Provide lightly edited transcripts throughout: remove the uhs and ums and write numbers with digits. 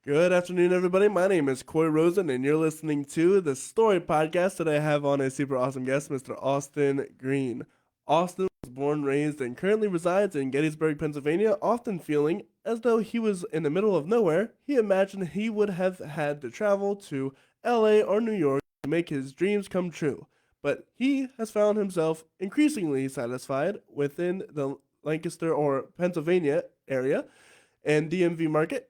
Good afternoon, everybody. My name is Corey Rosen, and you're listening to the Story Podcast. Today, I have on a super awesome guest, Mr. Austin Greene. Austin was born, raised, and currently resides in Gettysburg, Pennsylvania. Often feeling as though he was in the middle of nowhere, he imagined he would have had to travel to LA or New York to make his dreams come true. But he has found himself increasingly satisfied within the Lancaster or Pennsylvania area and DMV market.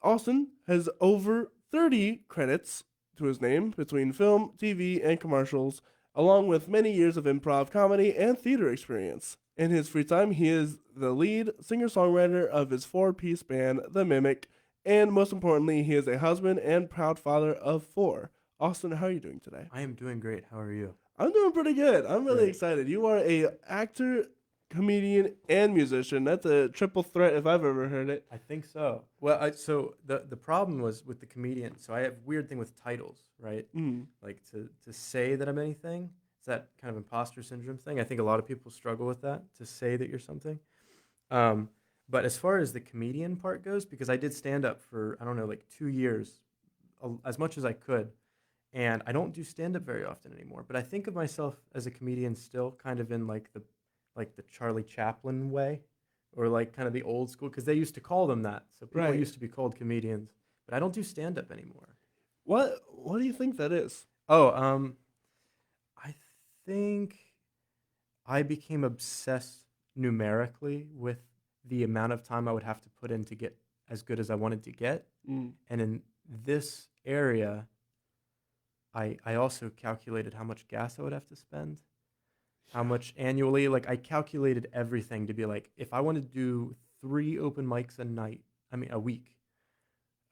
Austin has over 30 credits to his name between film, TV, and commercials, along with many years of improv comedy and theater experience. In his free time, he is the lead singer songwriter of his four-piece band, The Mimic, and most importantly, he is a husband and proud father of four. Austin, how are you doing today? I am doing great. How are you? I'm doing pretty good. I'm really Great. excited. You are a actor, comedian, and musician. That's a triple threat if I've ever heard it. I think so. Well, so the problem was with the comedian. So I have weird thing with titles, right? Mm. Like to say that I'm anything. It's that kind of imposter syndrome thing. I think a lot of people struggle with that, to say that you're something. Um, but as far as the comedian part goes, because I did stand up for, I don't know, like 2 years, as much as I could. And I don't do stand up very often anymore. But I think of myself as a comedian still, kind of in like the Charlie Chaplin way, or like kind of the old school, because they used to call them that. So people Right. used to be called comedians. But I don't do stand up anymore. What do you think that is? Oh, I think I became obsessed numerically with the amount of time I would have to put in to get as good as I wanted to get. Mm. And in this area, I also calculated how much gas I would have to spend, how much annually. Like I calculated everything to be like, if I wanted to do 3 open mics a week,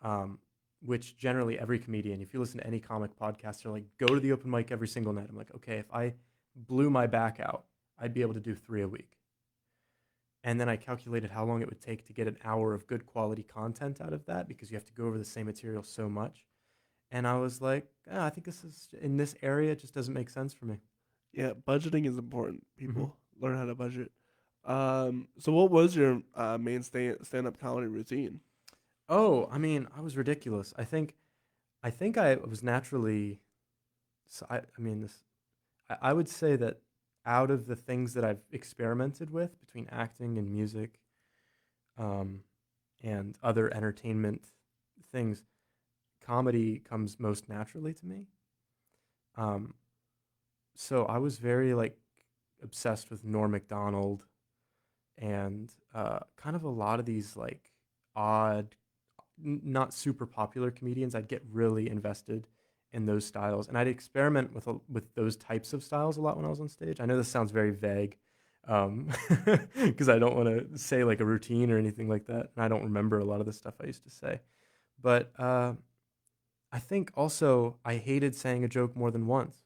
um, which generally every comedian, if you listen to any comic podcast, they're like, go to the open mic every single night. I'm like, okay, if I blew my back out, I'd be able to do 3 a week. And then I calculated how long it would take to get an hour of good quality content out of that, because you have to go over the same material so much. And I was like, I think this is in this area, it just doesn't make sense for me. Yeah, budgeting is important. hmm People learn how to budget. So what was your main stand up comedy routine? Oh, I mean, I was ridiculous. I think I was naturally. So I mean, this. I would say that out of the things that I've experimented with between acting and music, um, and other entertainment things, comedy comes most naturally to me. Um, so I was very like obsessed with Norm Macdonald and kind of a lot of these like odd, not super popular comedians. I'd get really invested in those styles, and I'd experiment with those types of styles a lot when I was on stage. I know this sounds very vague, because I don't want to say like a routine or anything like that, and I don't remember a lot of the stuff I used to say. But I think also I hated saying a joke more than once,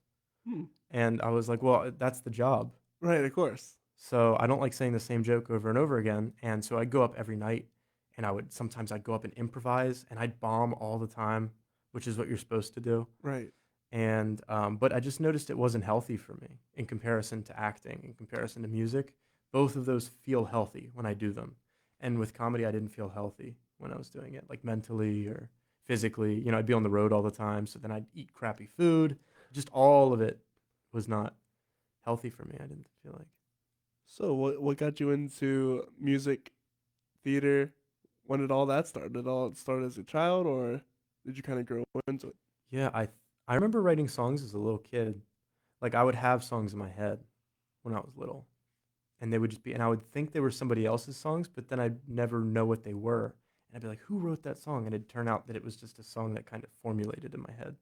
Hmm. and I was like, well, that's the job. Right, of course. So I don't like saying the same joke over and over again. And so I'd go up every night, and I'd go up and improvise, and I'd bomb all the time, which is what you're supposed to do. Right. And but I just noticed it wasn't healthy for me in comparison to acting, in comparison to music. Both of those feel healthy when I do them. And with comedy, I didn't feel healthy when I was doing it, like mentally or physically. I'd be on the road all the time, so then I'd eat crappy food. Just all of it was not healthy for me. I didn't feel like. So what got you into music, theater? When did all that start? Did it all start as a child, or did you kind of grow into it? Yeah, I remember writing songs as a little kid. Like I would have songs in my head when I was little, and they would just be, and I would think they were somebody else's songs, but then I'd never know what they were, and I'd be like, "Who wrote that song?" And it'd turn out that it was just a song that kind of formulated in my head.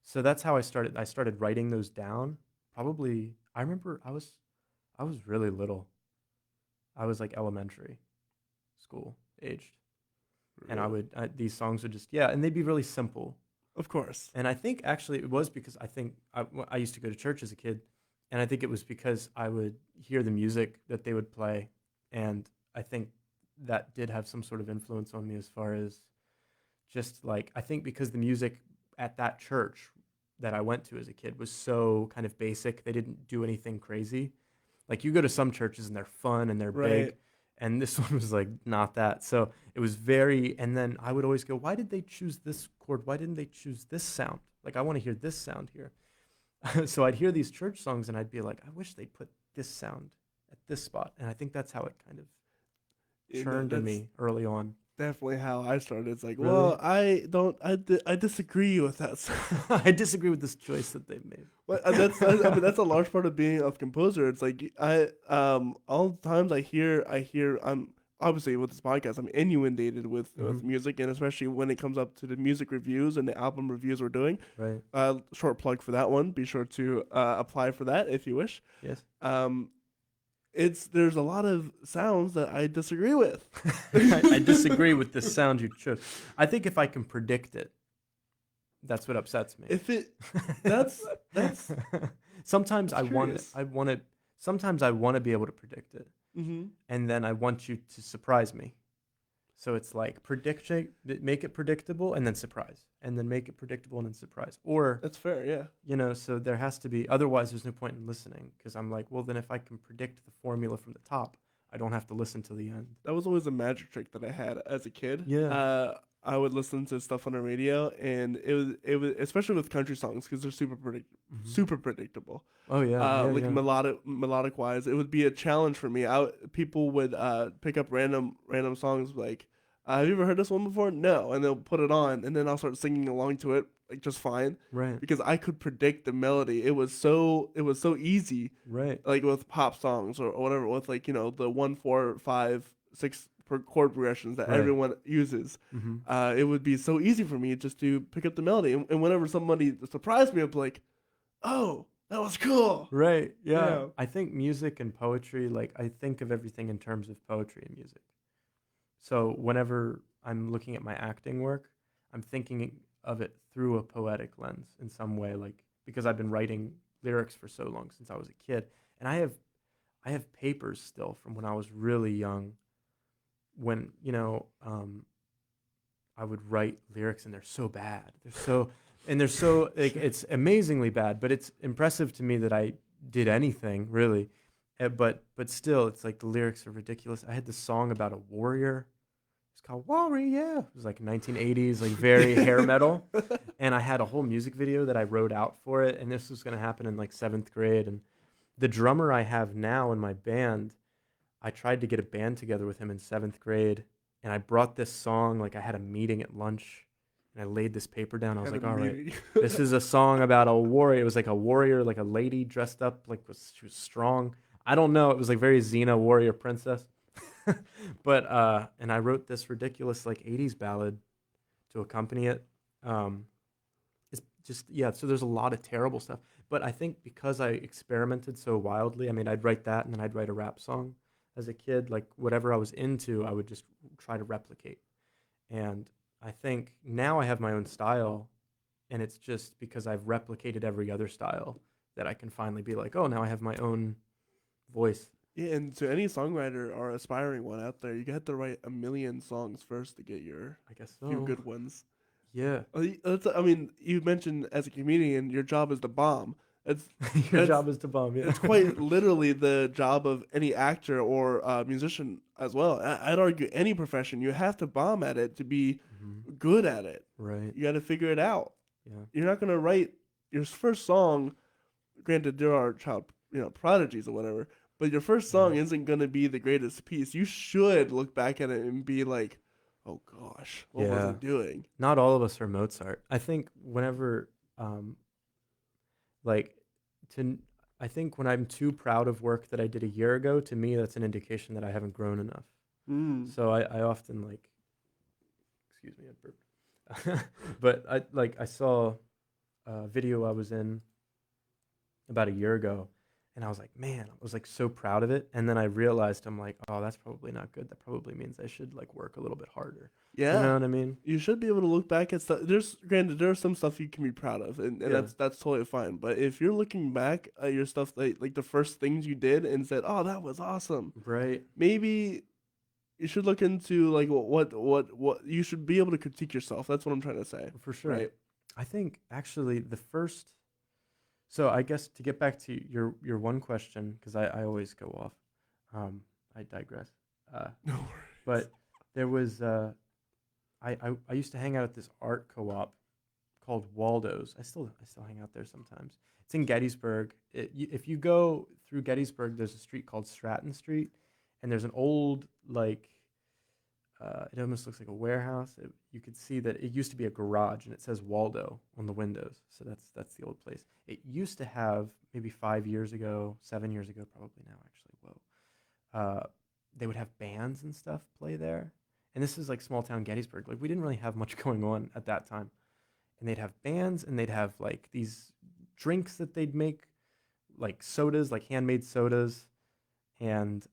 So that's how I started. I started writing those down. Probably, I remember I was really little. I was like elementary school aged, and Really? these songs would just, yeah, and they'd be really simple. Of course. And I think actually it was because I used to go to church as a kid, and I think it was because I would hear the music that they would play, and I think that did have some sort of influence on me as far as just like, I think because the music at that church that I went to as a kid was so kind of basic. They didn't do anything crazy. Like you go to some churches and they're fun and they're Right. big, And this one was like not that. So it was very, and then I would always go, why did they choose this chord? Why didn't they choose this sound? Like, I want to hear this sound here. So I'd hear these church songs and I'd be like, I wish they put this sound at this spot. And I think that's how it kind of churned in That's me early on. definitely how I started. It's like, Really? well, I disagree with that. I disagree with this choice that they've made. Well, I mean that's a large part of being a composer. It's like all the times I hear I'm obviously with this podcast I'm inundated with Hmm. music, and especially when it comes up to the music reviews and the album reviews we're doing. Right. Short plug for that one. Be sure to apply for that if you wish. Yes. Um, there's a lot of sounds that I disagree with. I disagree with the sound you chose. I think if I can predict it, that's what upsets me. If it that's Sometimes that's I want it. curious. I want it. Sometimes I want to be able to predict it, Mm-hmm. and then I want you to surprise me. So it's like make it predictable, and then surprise, and then make it predictable, and then surprise. Or That's fair. Yeah. so there has to be. Otherwise, there's no point in listening because I'm like, well, then if I can predict the formula from the top, I don't have to listen to the end. That was always a magic trick that I had as a kid. Yeah. I would listen to stuff on the radio, and it was especially with country songs because they're Hmm. super predictable. Oh yeah, yeah, Like yeah. melodic wise, it would be a challenge for me. People would pick up random songs like, "Have you ever heard this one before?" No, and they'll put it on, and then I'll start singing along to it like just fine Right, because I could predict the melody. It was so easy right, like with pop songs or whatever, with like the 1 4 5 6 chord progressions that right. everyone uses. Hmm. It would be so easy for me just to pick up the melody, and whenever somebody surprised me, I'd be like, "Oh, that was cool." Right. Yeah. Yeah. I think music and poetry, like I think of everything in terms of poetry and music. So whenever I'm looking at my acting work, I'm thinking of it through a poetic lens in some way, like because I've been writing lyrics for so long since I was a kid. And I have papers still from when I was really young when, I would write lyrics and they're so bad. They're so like it's amazingly bad, but it's impressive to me that I did anything really. But still, it's like the lyrics are ridiculous. I had this song about a warrior. It's called Warrior. It was like 1980s, like very hair metal. And I had a whole music video that I wrote out for it. And this was going to happen in like seventh grade. And the drummer I have now in my band, I tried to get a band together with him in seventh grade, and I brought this song. Like I had a meeting at lunch, and I laid this paper down. I was Had a like, "All right, meeting. this is a song about a warrior." It was like a warrior, like a lady dressed up, like she was strong. I don't know. It was like very Xena warrior princess. But and I wrote this ridiculous like '80s ballad to accompany it. Um, it's just yeah. So there's a lot of terrible stuff. But I think because I experimented so wildly, I mean, I'd write that and then I'd write a rap song as a kid. Like whatever I was into, I would just try to replicate. And I think now I have my own style, and it's just because I've replicated every other style that I can finally be like, oh, now I have my own voice. Yeah, and to any songwriter or aspiring one out there, you have to write a million songs first to get your I guess few so. good ones. Yeah. I mean, you mentioned as a comedian, your job is to bomb. It's Your it's job is to bomb. Yeah. it's quite literally the job of any actor or musician as well. I'd argue any profession, you have to bomb at it to be Hmm. good at it. Right. You got to figure it out. Yeah. You're not gonna write your first song. Granted, there are child, prodigies or whatever, but your first song Right. isn't gonna be the greatest piece. You should look back at it and be like, "Oh gosh, what was I Yeah. doing?" Not all of us are Mozart. I think whenever, um, like, to, I think when I'm too proud of work that I did a year ago, to me, that's an indication that I haven't grown enough. Mm. So I often like, excuse me, I burped. But I saw a video I was in about a year ago, and I was like, man, I was like so proud of it. And then I realized I'm like, oh, that's probably not good. That probably means I should like work a little bit harder. You Yeah, know what I mean? you should be able to look back at stuff. There's some stuff you can be proud of, and Yeah. that's totally fine. But if you're looking back at your stuff, like the first things you did, and said, "Oh, that was awesome," Right. maybe you should look into like what you should be able to critique yourself. That's what I'm trying to say, For sure. right? I think actually the first. So I guess to get back to your one question, because I always go off, I digress. No worries. But there was I used to hang out at this art co-op called Waldo's. I still hang out there sometimes. It's in Gettysburg. If you go through Gettysburg, there's a street called Stratton Street, and there's an old like it almost looks like a warehouse. You could see that it used to be a garage, and it says Waldo on the windows. So that's the old place. It used to have maybe 5 years ago, 7 years ago, probably now actually. Whoa, they would have bands and stuff play there, and this is like small town Gettysburg. Like we didn't really have much going on at that time, and they'd have bands, and they'd have like these drinks that they'd make, like sodas, like handmade sodas, and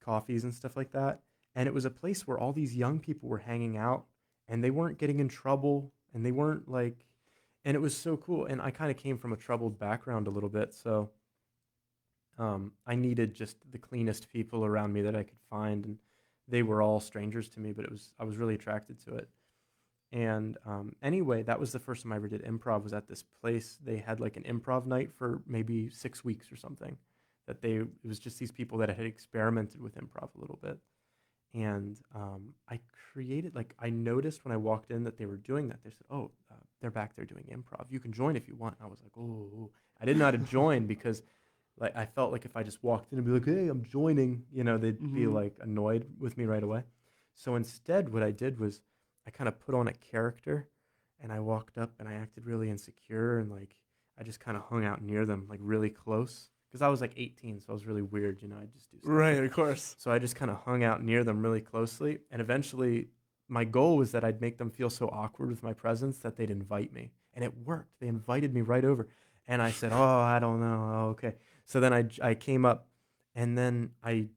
coffees and stuff like that. And it was a place where all these young people were hanging out, and they weren't getting in trouble, and they weren't like, and it was so cool. And I kind of came from a troubled background a little bit, so I needed just the cleanest people around me that I could find, and they were all strangers to me, but I was really attracted to it. And anyway, that was the first time I ever did improv. Was at this place. They had like an improv night for maybe 6 weeks or something. It was just these people that had experimented with improv a little bit. And I created, like, I noticed when I walked in that they were doing that. They said, "Oh, they're back there doing improv. You can join if you want." And I was like, "Oh," I didn't know how to join because, like, I felt like if I just walked in and be like, "Hey, I'm joining," they'd be Mm-hmm. like annoyed with me right away. So instead, what I did was I kind of put on a character, and I walked up and I acted really insecure, and like I just kind of hung out near them, like really close, because I was like 18, so I was really weird. I just do stuff Right, like of that. course. So I just kind of hung out near them really closely, and eventually my goal was that I'd make them feel so awkward with my presence that they'd invite me, and it worked. They invited me right over, and I said, "Oh, I don't know. Oh, okay." So then I came up, and then I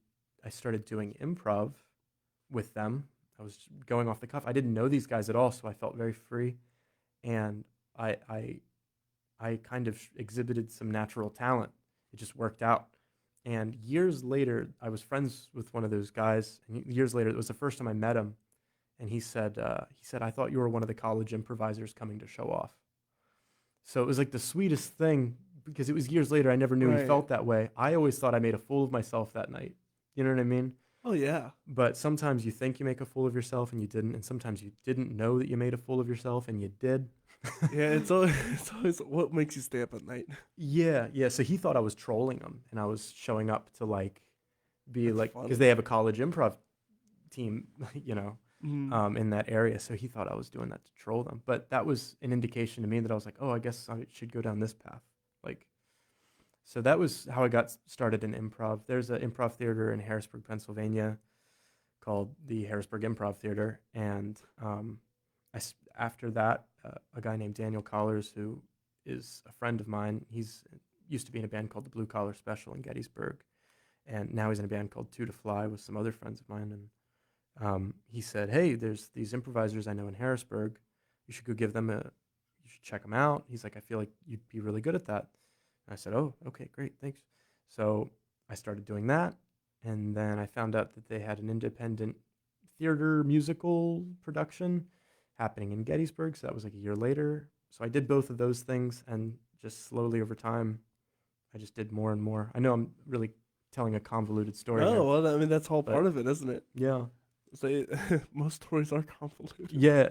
started doing improv with them. I was going off the cuff. I didn't know these guys at all, so I felt very free, and I I I kind of exhibited some natural talent. It just worked out. And years later, I was friends with one of those guys. And years later, it was the first time I met him, and he said, "I thought you were one of the college improvisers coming to show off." So it was like the sweetest thing because it was years later. I never knew he Right. felt that way. I always thought I made a fool of myself that night. You know what I mean? Oh yeah. But sometimes you think you make a fool of yourself and you didn't, and sometimes you didn't know that you made a fool of yourself and you did. Yeah, it's always, it's always what makes you stay up at night. Yeah, yeah. So he thought I was trolling him, and I was showing up to like be That's like because funny. they have a college improv team, Mm-hmm. in that area. So he thought I was doing that to troll them. But that was an indication to me that I was like, oh, I guess I should go down this path. Like, so that was how I got started in improv. There's an improv theater in Harrisburg, Pennsylvania, called the Harrisburg Improv Theater, and after that, a guy named Daniel Collars, who is a friend of mine, he's used to be in a band called the Blue Collar Special in Gettysburg, and now he's in a band called Two to Fly with some other friends of mine. And he said, "Hey, there's these improvisers I know in Harrisburg. You should go give them a. You should check them out." He's like, "I feel like you'd be really good at that." And I said, "Oh, okay, great, thanks." So I started doing that, and then I found out that they had an independent theater musical production happening in Gettysburg. So that was like a year later. So I did both of those things, and just slowly over time, I just did more and more. I know I'm really telling a convoluted story No, here, well, I mean that's all part but of it, isn't it? yeah, So most stories are convoluted. yeah,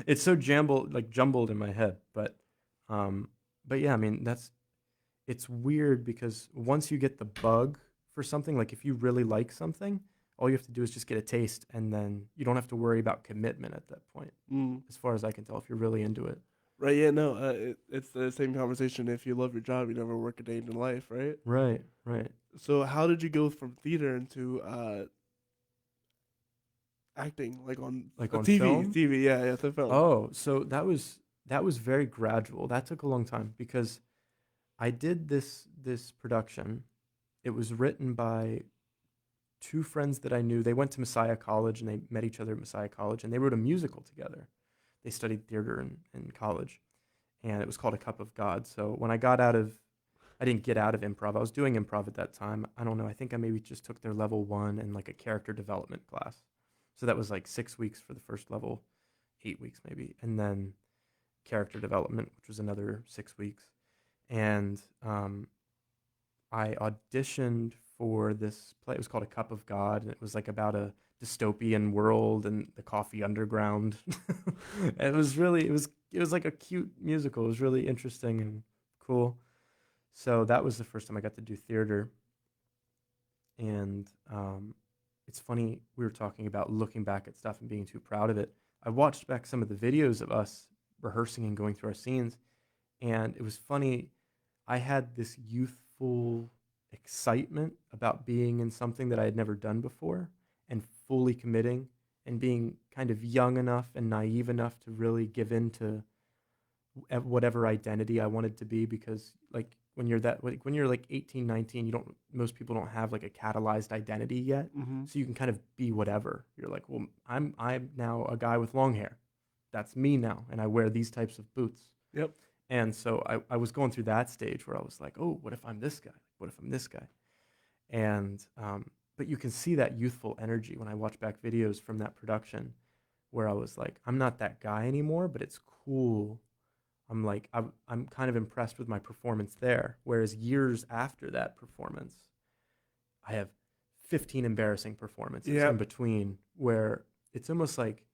it's so jumbled in my head. Um, but yeah, I mean it's weird because once you get the bug for something, like if you really like something, all you have to do is just get a taste, and then you don't have to worry about commitment at that point. Mm. As far as I can tell, if you're really into it. Right? Yeah. No. It's the same conversation. If you love your job, you never work a day in your life, right? Right, right. So how did you go from theater into acting, like on Like a on TV? film? TV. Yeah, yeah, the film. Oh, so that was very gradual. That took a long time because I did this production. It was written by two friends that I knew. They went to Messiah College and they met each other at Messiah College and they wrote a musical together. They studied theater in college, and it was called A Cup of God. So when I didn't get out of improv. I was doing improv at that time. I don't know. I think I maybe just took their level one and like a character development class. So that was like 6 weeks for the first level, 8 weeks maybe, and then character development, which was another 6 weeks. And I auditioned for this play. It was called A Cup of God, and it was like about a dystopian world and the coffee underground. It was really it was like a cute musical. It was really interesting and cool. So that was the first time I got to do theater. And it's funny, we were talking about looking back at stuff and being too proud of it. I watched back some of the videos of us rehearsing and going through our scenes, and it was funny. I had this youthful excitement about being in something that I had never done before and fully committing and being kind of young enough and naive enough to really give in to whatever identity I wanted to be, because like when you're like 18, 19, most people don't have like a catalyzed identity yet. Mm-hmm. So you can kind of be whatever. You're like, well, I'm now a guy with long hair. That's me now, and I wear these types of boots. Yep. And so I was going through that stage where I was like, oh, what if I'm this guy? What if I'm this guy? And but you can see that youthful energy when I watch back videos from that production, where I was like, I'm not that guy anymore, but it's cool. I'm kind of impressed with my performance there. Whereas years after that performance, I have 15 embarrassing performances in Yep. between, where it's almost like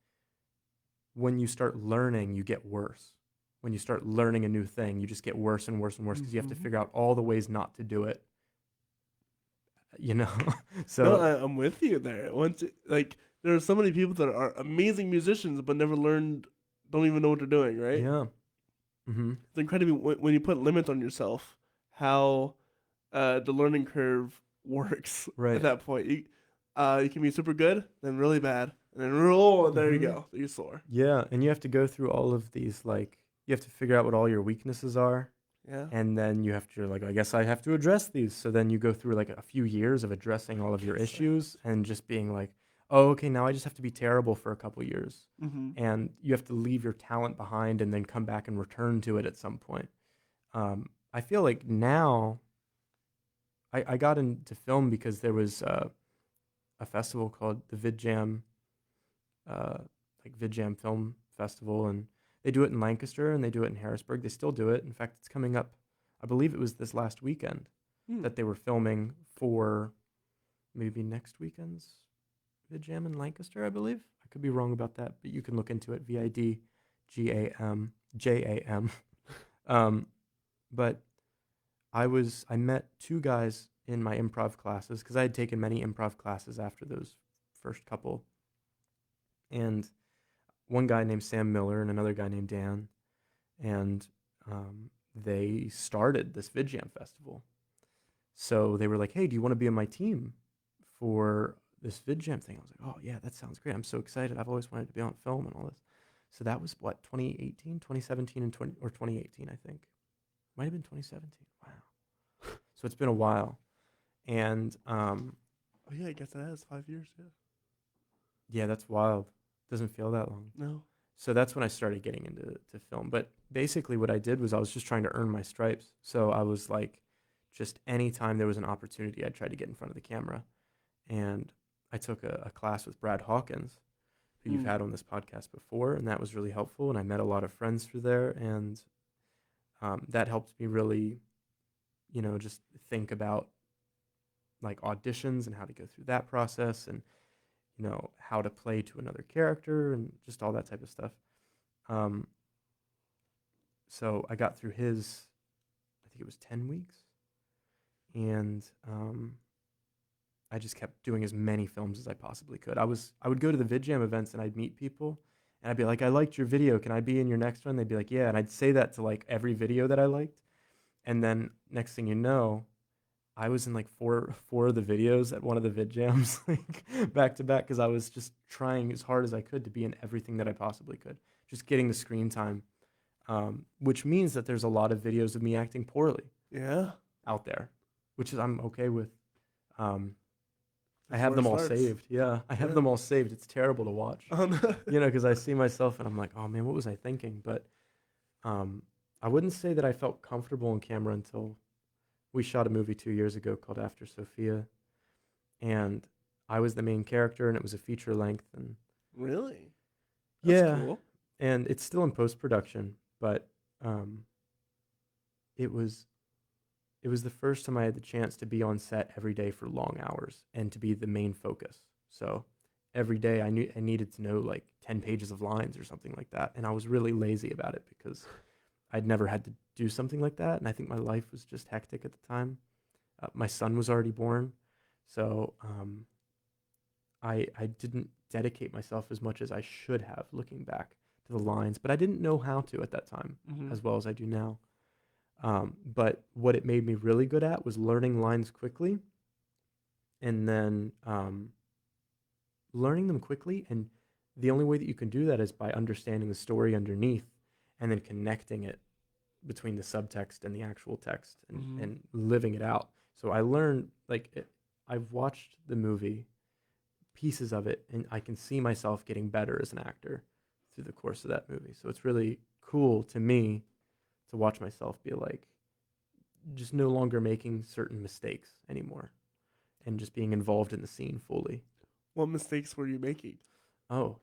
when you start learning, you get worse. When you start learning a new thing, you just get worse and worse and worse because you have to Mm-hmm. figure out all the ways not to do it. You know, No, so I'm with you there. Like there are so many people that are amazing musicians but never learned, don't even know what they're doing, right? yeah, mm-hmm. It's incredible when you put limits on yourself, how the learning curve works at Right. that point. You can be super good, then really bad, and then roll. There you Mm-hmm. go. You're sore. Yeah, and you have to go through all of these, like you have to figure out what all your weaknesses are, Yeah. and then you have to like, I guess I have to address these. So then you go through like a few years of addressing all of your issues and just being like, oh, okay, now I just have to be terrible for a couple years, Mm-hmm. and you have to leave your talent behind and then come back and return to it at some point. I feel like now I got into film because there was a festival called the uh, VidJam Film Festival, and they do it in Lancaster and they do it in Harrisburg. They still do it. In fact, it's coming up. I believe it was this last weekend Hmm. that they were filming for maybe next weekend's VidJam in Lancaster. I believe I could be wrong about that, but you can look into it. VIDGAMJAM. um, but I met two guys in my improv classes because I had taken many improv classes after those first couple, and one guy named Sam Miller and another guy named Dan, and they started this VidJam festival. So they were like, "Hey, do you want to be on my team for this VidJam thing?" I was like, "Oh yeah, that sounds great. I'm so excited. I've always wanted to be on film and all this." So that was what, 2018, 2017, and 2018, I think. Might have been 2017. Wow. So it's been a while, and Oh yeah, I guess that is 5 years. Yeah. yeah, that's wild. Doesn't feel that long. No. So that's when I started getting into film. But basically, what I did was I was just trying to earn my stripes. So I was like, just anytime there was an opportunity, I'd try to get in front of the camera. And I took a class with Brad Hawkins, who you've Mm. had on this podcast before, and that was really helpful. And I met a lot of friends through there, and that helped me really, just think about like auditions and how to go through that process, and how to play to another character and just all that type of stuff. Um, so I got through his, I think it was 10 weeks, and I just kept doing as many films as I possibly could. I would go to the VidJam events and I'd meet people, and I'd be like, I liked your video. Can I be in your next one? They'd be like, yeah. And I'd say that to like every video that I liked. And then next thing you know, I was in like four of the videos at one of the VidJams, like back to back, because I was just trying as hard as I could to be in everything that I possibly could, just getting the screen time, which means that there's a lot of videos of me acting poorly Yeah. out there, which is I'm okay with. I That's have where it them all starts. saved. Yeah, I have Yeah. them all saved. It's terrible to watch, Um, because I see myself and I'm like, oh man, what was I thinking? But um, I wouldn't say that I felt comfortable in camera until we shot a movie 2 years ago called After Sophia, and I was the main character, and it was a feature length, and really? That's yeah, cool. and it's still in post production, but um, it was it was the first time I had the chance to be on set every day for long hours and to be the main focus. So every day I knew I needed to know like 10 pages of lines or something like that. And I was really lazy about it because I'd never had to do something like that. And I think my life was just hectic at the time. My son was already born. So I didn't dedicate myself as much as I should have looking back to the lines, but I didn't know how to at that time Mm-hmm. as well as I do now. But what it made me really good at was learning lines quickly and then learning them quickly. And the only way that you can do that is by understanding the story underneath and then connecting it between the subtext and the actual text Mm-hmm. and living it out. So I learned, I've watched the movie, pieces of it, and I can see myself getting better as an actor through the course of that movie. So it's really cool to me to watch myself be like, just no longer making certain mistakes anymore and just being involved in the scene fully. What mistakes were you making? Oh,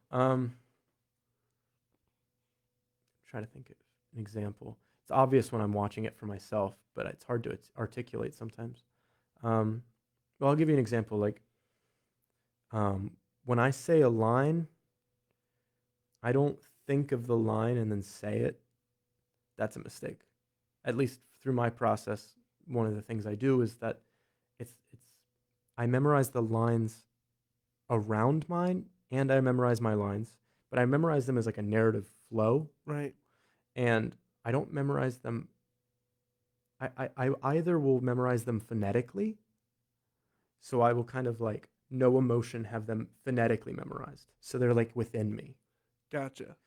trying to think of an example. It's obvious when I'm watching it for myself, but it's hard to articulate sometimes. Um, well, I'll give you an example. Like, when I say a line, I don't think of the line and then say it. That's a mistake. At least through my process, one of the things I do is that it's I memorize the lines around mine and I memorize my lines, but I memorize them as like a narrative flow, Right. and I don't memorize them. I either will memorize them phonetically, so I will kind of like no emotion have them phonetically memorized. So they're like within me. Gotcha.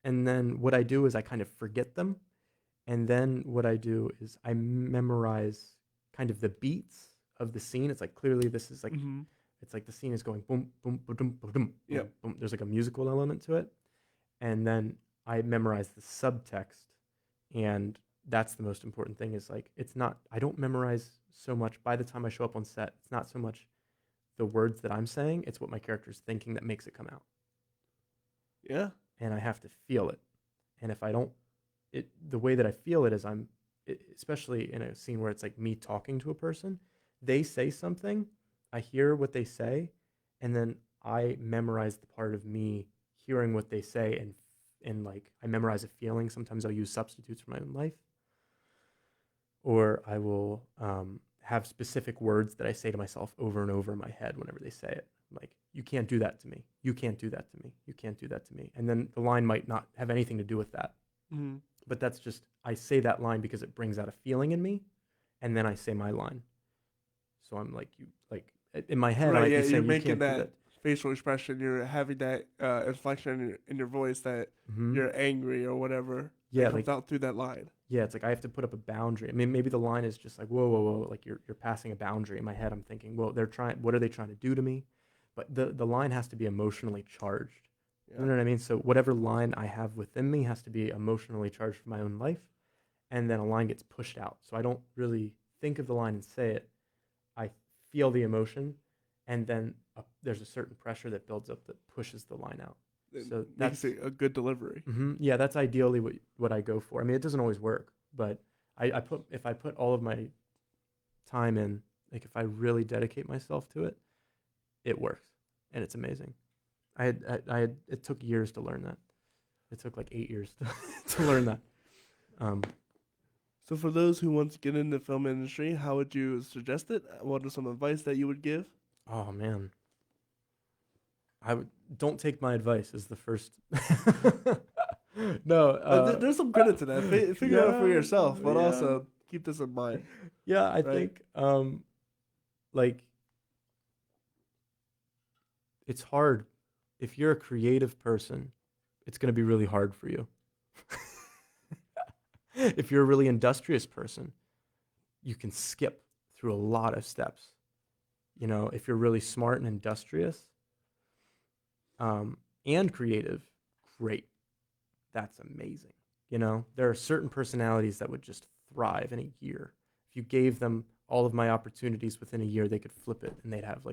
And then what I do is I kind of forget them. And then what I do is I memorize kind of the beats of the scene. It's like clearly this is like Mm-hmm. it's like the scene is going boom, boom, boom, boom, boom, boom, Yep. boom. There's like a musical element to it. And then I memorize the subtext. And that's the most important thing is like, it's not, I don't memorize so much by the time I show up on set. It's not so much the words that I'm saying, it's what my character's thinking that makes it come out. Yeah. And I have to feel it. And if I don't, the way that I feel it is especially in a scene where it's like me talking to a person, they say something, I hear what they say, and then I memorize the part of me hearing what they say and like I memorize a feeling. Sometimes I'll use substitutes for my own life, or I will have specific words that I say to myself over and over in my head whenever they say it. Like, you can't do that to me. You can't do that to me. You can't do that to me. And then the line might not have anything to do with that. Mm-hmm. But that's just, I say that line because it brings out a feeling in me. And then I say my line. So I'm like, in my head, I Right. might Yeah. be You're saying, you making can't do that that. facial expression. You're having that inflection in your voice that Mm-hmm. you're angry or whatever that Yeah. comes Like, out through that line. yeah, it's like I have to put up a boundary. I mean, maybe the line is just like, whoa, whoa, whoa. Like you're passing a boundary. In my head, I'm thinking, well, what are they trying to do to me? But the line has to be emotionally charged. You Yeah. know what I mean? So whatever line I have within me has to be emotionally charged for my own life. And then a line gets pushed out. So I don't really think of the line and say it. I feel the emotion. And then there's a certain pressure that builds up that pushes the line out. It So makes that's, it a good delivery. yeah, that's ideally what I go for. I mean, it doesn't always work, but if I put all of my time in, like if I really dedicate myself to it, it works and it's amazing. It took years to learn that. It took like 8 years to learn that. Um, So, for those who want to get into the film industry, how would you suggest it? What are some advice that you would give? oh man, don't take my advice is the first. No, There's some credit to that. Figure it out for yeah, yourself, but yeah, also keep this in mind, yeah. I right? think like it's hard if you're a creative person. It's going to be really hard for you. If you're a really industrious person, you can skip through a lot of steps. You know, if you're really smart and industrious and creative, great. That's amazing. You know, there are certain personalities that would just thrive in a year. If you gave them all of my opportunities within a year, they could flip it and they'd have a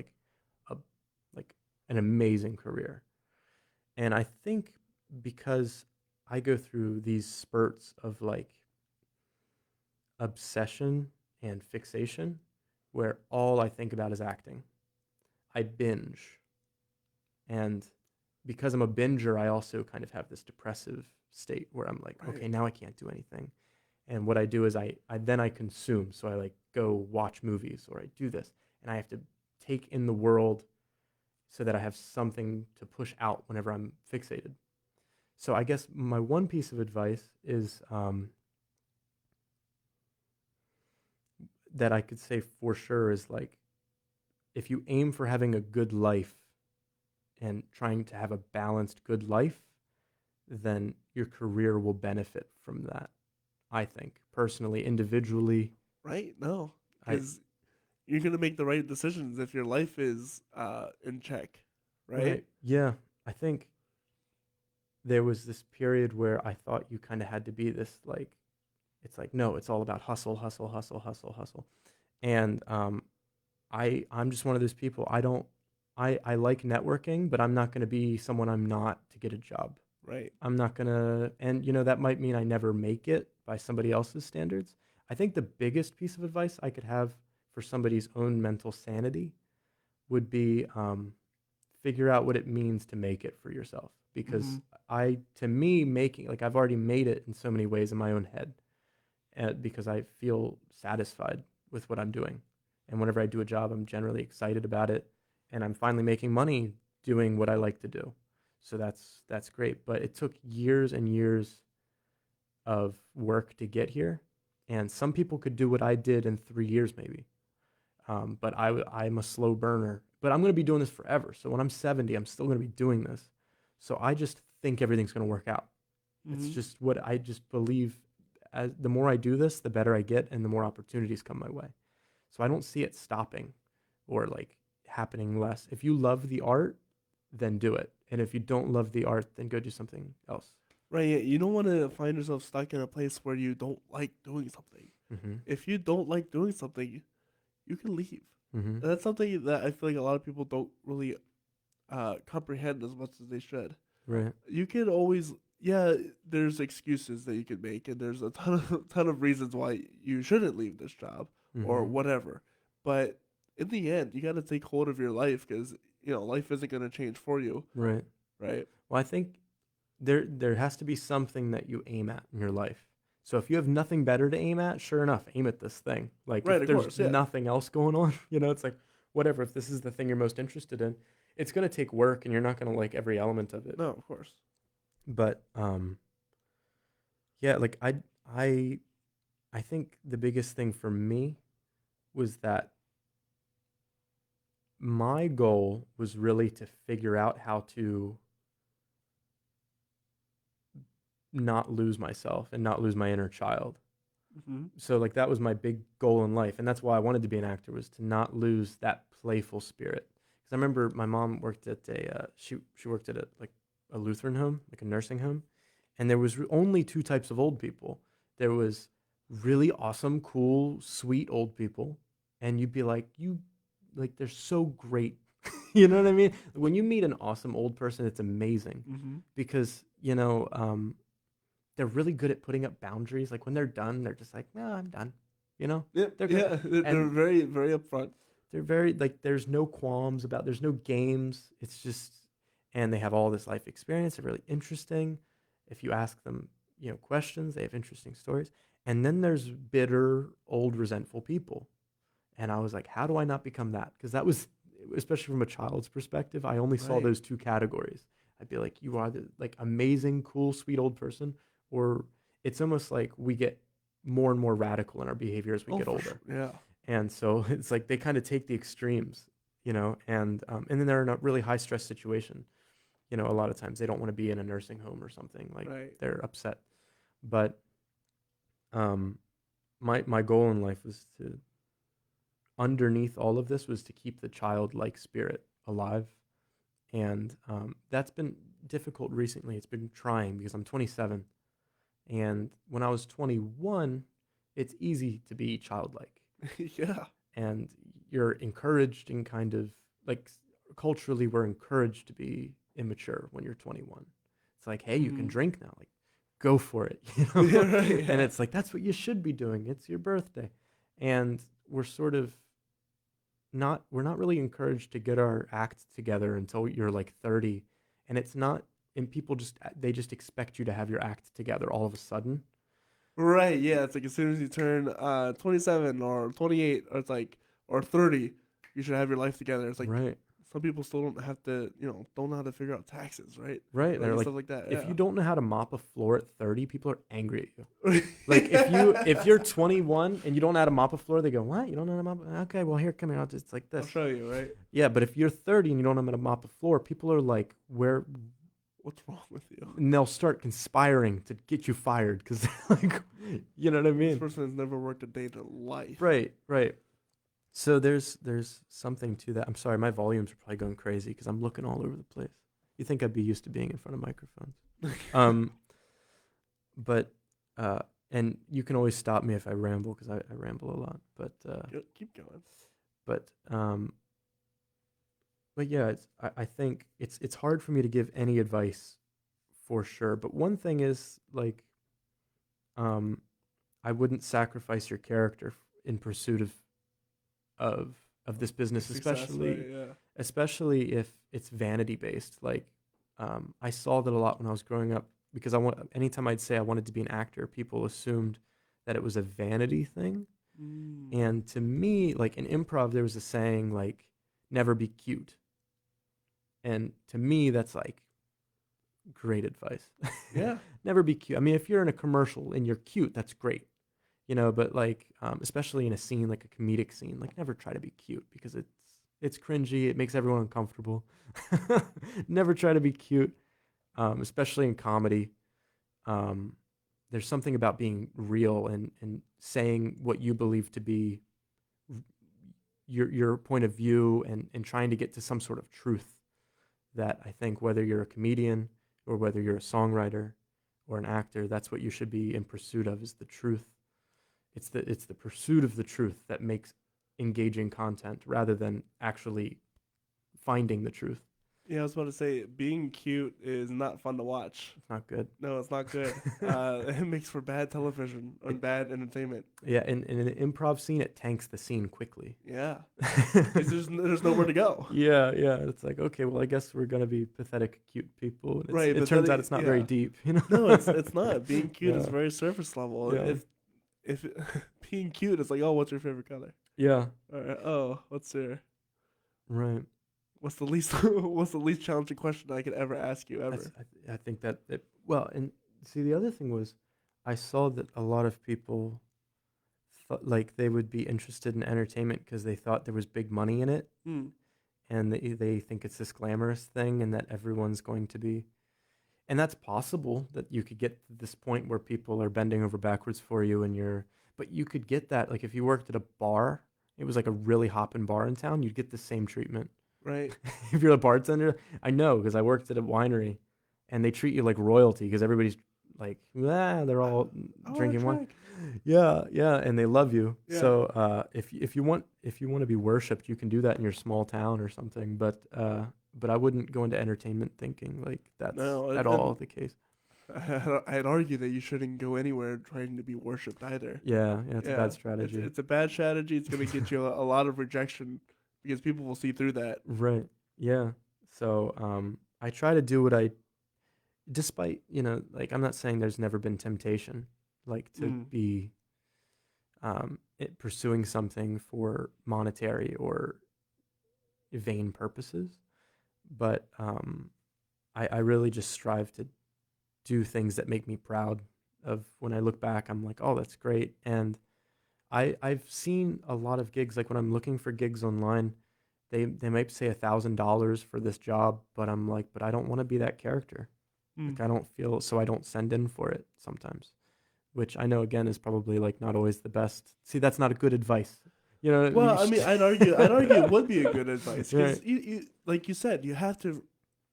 like an amazing career. And I think because I go through these spurts of like obsession and fixation where all I think about is acting. I binge. And because I'm a binger, I also kind of have this depressive state where I'm like, Right. okay, now I can't do anything. And what I do is I consume. So I like go watch movies or I do this. And I have to take in the world so that I have something to push out whenever I'm fixated. So I guess my one piece of advice is that I could say for sure is like, if you aim for having a good life and trying to have a balanced good life, then your career will benefit from that. I think personally, individually, Right? No, I because you're gonna make the right decisions if your life is in check, right? right, yeah, I think there was this period where I thought you kind of had to be this like, it's like no, it's all about hustle, hustle, hustle, hustle, hustle, and I'm just one of those people. I like networking, but I'm not going to be someone I'm not to get a job. Right. I'm not going to, and you know, that might mean I never make it by somebody else's standards. I think the biggest piece of advice I could have for somebody's own mental sanity would be figure out what it means to make it for yourself. Mm-hmm. Because to me, making, like, I've already made it in so many ways in my own head because I feel satisfied with what I'm doing. And whenever I do a job, I'm generally excited about it. And I'm finally making money doing what I like to do. So that's great. But it took years and years of work to get here. And some people could do what I did in 3 years, maybe. But I'm a slow burner. But I'm going to be doing this forever. So when I'm 70, I'm still going to be doing this. So I just think everything's going to work out. It's Mm-hmm. just what I just believe. As the more I do this, the better I get, and the more opportunities come my way. So I don't see it stopping or like happening less. If you love the art, then do it. And if you don't love the art, then go do something else. Right. Yeah. You don't want to find yourself stuck in a place where you don't like doing something. Mm-hmm. If you don't like doing something, you can leave. Mm-hmm. And that's something that I feel like a lot of people don't really comprehend as much as they should. Right. You can always, yeah, there's excuses that you can make, and there's a ton of reasons why you shouldn't leave this job or Mm-hmm. whatever. But in the end, you got to take hold of your life because life isn't going to change for you, Right. right? Well, I think there has to be something that you aim at in your life. So if you have nothing better to aim at, sure enough, aim at this thing. Like Right, if of there's course, yeah. nothing else going on, it's like whatever. If this is the thing you're most interested in, it's gonna take work, and you're not gonna like every element of it. No, of course. But yeah, like I I think the biggest thing for me was that my goal was really to figure out how to not lose myself and not lose my inner child. Hmm. So like that was my big goal in life, and that's why I wanted to be an actor, was to not lose that playful spirit. Because I remember my mom worked at she worked at a Lutheran home, like a nursing home, and there was only two types of old people. There was really awesome, cool, sweet old people, and you'd be like, they're so great. You know what I mean? When you meet an awesome old person, it's amazing Hmm. because they're really good at putting up boundaries. Like when they're done, they're just like, no, I'm done. You know, Yep, they're great. yeah, they're And very, very upfront. they're very like, there's no qualms about, there's no games. It's just, and they have all this life experience. They're really interesting. If you ask them, questions, they have interesting stories. And then there's bitter, old, resentful people. And I was like, how do I not become that? Because that was, especially from a child's perspective, I only saw Right. those two categories. I'd be like, you are the like amazing, cool, sweet old person, or it's almost like we get more and more radical in our behavior as we Oh, get for sure. older. Yeah. And so it's like they kind of take the extremes, and then they're in a really high stress situation. A lot of times they don't want to be in a nursing home or something. Like Right. they're upset. But um, my goal in life was to, underneath all of this, was to keep the childlike spirit alive. And that's been difficult recently. It's been trying because I'm 27. And when I was 21, it's easy to be childlike. Yeah. And you're encouraged, and kind of like culturally, we're encouraged to be immature when you're 21. It's like, hey, you can Hmm. drink now. Like, go for it. Yeah. Right. And Yeah. it's like, that's what you should be doing. It's your birthday. and we're not really encouraged to get our act together until you're like 30, and it's not, and people they just expect you to have your act together all of a sudden. Right, yeah, it's like as soon as you turn 27 or 28 or it's like or 30, you should have your life together. It's like Right. some people still don't have to, don't know how to figure out taxes, right? Right. Like They're and like, stuff like that. if Yeah. you don't know how to mop a floor at 30, people are angry at you. Like if you're 21 and you don't know how to mop a floor, they go, "What? You don't know how to mop? Okay, well here, come here. I'll just it's like I'll this." show you, right? Yeah, but if you're 30 and you don't know how to mop a floor, people are like, "Where?" What's wrong with you? And they'll start conspiring to get you fired because, like, you know what I This mean? person has never worked a day in their life. Right, right. So there's something to that. I'm sorry, my volumes are probably going crazy because I'm looking all over the place. You think I'd be used to being in front of microphones? Um, but and you can always stop me if I ramble because I ramble a lot. Keep going. But um, but yeah, I think it's hard for me to give any advice for sure. But one thing is like, um, I wouldn't sacrifice your character in pursuit of of this business, Success, right? Yeah. especially if it's vanity based. Like, I saw that a lot when I was growing up because anytime I'd say I wanted to be an actor, people assumed that it was a vanity thing. Mm. And to me, like in improv, there was a saying like, "Never be cute," and to me, that's like great advice. Yeah. Never be cute. I mean, if you're in a commercial and you're cute, that's great, but like, especially in a scene, like a comedic scene, like never try to be cute because it's cringy. It makes everyone uncomfortable. Never try to be cute, especially in comedy. Um, there's something about being real and saying what you believe to be your point of view and trying to get to some sort of truth that I think whether you're a comedian or whether you're a songwriter or an actor, that's what you should be in pursuit of, is the truth. It's the pursuit of the truth that makes engaging content rather than actually finding the truth. Yeah, I was about to say, being cute is not fun to watch. It's not good. No, it's not good. It makes for bad television and bad entertainment. Yeah, in an improv scene, it tanks the scene quickly. Yeah, 'cause there's nowhere to go. Yeah, yeah. It's like, okay, well, I guess we're gonna be pathetic, cute people. And Right, it but turns then out it's not very deep. No, it's not. Being cute is Yeah. very surface level. Yeah. If being cute is like, oh, what's your favorite color? Yeah. All right. Oh, Right. what's the least what's the least challenging question I could ever ask you ever? I think that well, and see, the other thing was, I saw that a lot of people thought like they would be interested in entertainment because they thought there was big money in it, Hmm. and they think it's this glamorous thing, and that everyone's going to be, and that's possible that you could get to this point where people are bending over backwards for you, but you could get that like if you worked at a bar, it was like a really hopping bar in town, you'd get the same treatment. Right. If you're a bartender, I know because I worked at a winery, and they treat you like royalty because everybody's like, they're all drinking wine. Yeah, yeah, and they love you. Yeah. So if you want to be worshipped, you can do that in your small town or something. But I wouldn't go into entertainment thinking like that's at all the case. I'd argue that you shouldn't go anywhere trying to be worshipped either. Yeah, it's a bad strategy. It's a bad strategy. It's going to get you a lot of rejection because people will see through that. Right. Yeah. So I try to do despite, like I'm not saying there's never been temptation, like to be pursuing something for monetary or vain purposes, but I really just strive to do things that make me proud of. When I look back, I'm like, oh, that's great. And I've seen a lot of gigs, like when I'm looking for gigs online, they might say $1,000 for this job, but I'm like, but I don't want to be that character. Like I don't feel, so I don't send in for it sometimes, which I know again is probably like not always the best. See, that's not a good advice. Well, I mean, I'd argue it would be a good advice because Right. you like you said, you have to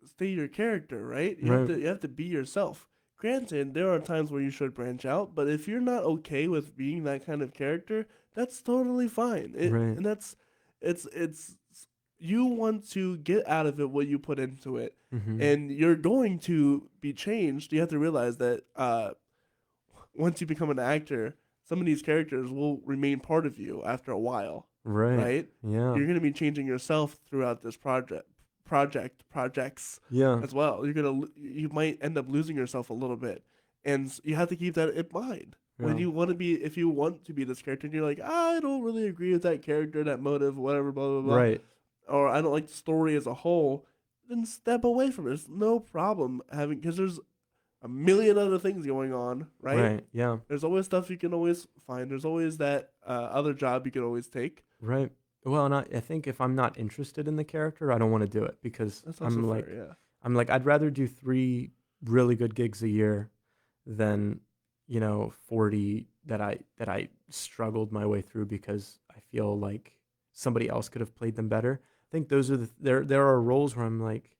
stay your character, right? Right. You have to be yourself. Granted, there are times where you should branch out, but if you're not okay with being that kind of character, that's totally fine. Right. And it's you want to get out of it what you put into it, and you're going to be changed. You have to realize that once you become an actor, some of these characters will remain part of you after a while, Right. right? Yeah. You're going to be changing yourself throughout this projects Yeah. as well. You might end up losing yourself a little bit, and you have to keep that in mind when Yeah. you want to be. If you want to be this character, and you're like, I don't really agree with that character, that motive, whatever, blah blah blah, Right. or I don't like the story as a whole, then step away from it. There's no problem having because there's a million other things going on, right? Right. Yeah. There's always stuff you can always find. There's always that other job you can always take. Right. Well, and I think if I'm not interested in the character, I don't want to do it because That's also fair, yeah. I'm like, I'd rather do 3 really good gigs a year than, 40 that I struggled my way through because I feel like somebody else could have played them better. I think those are there are roles where I'm like,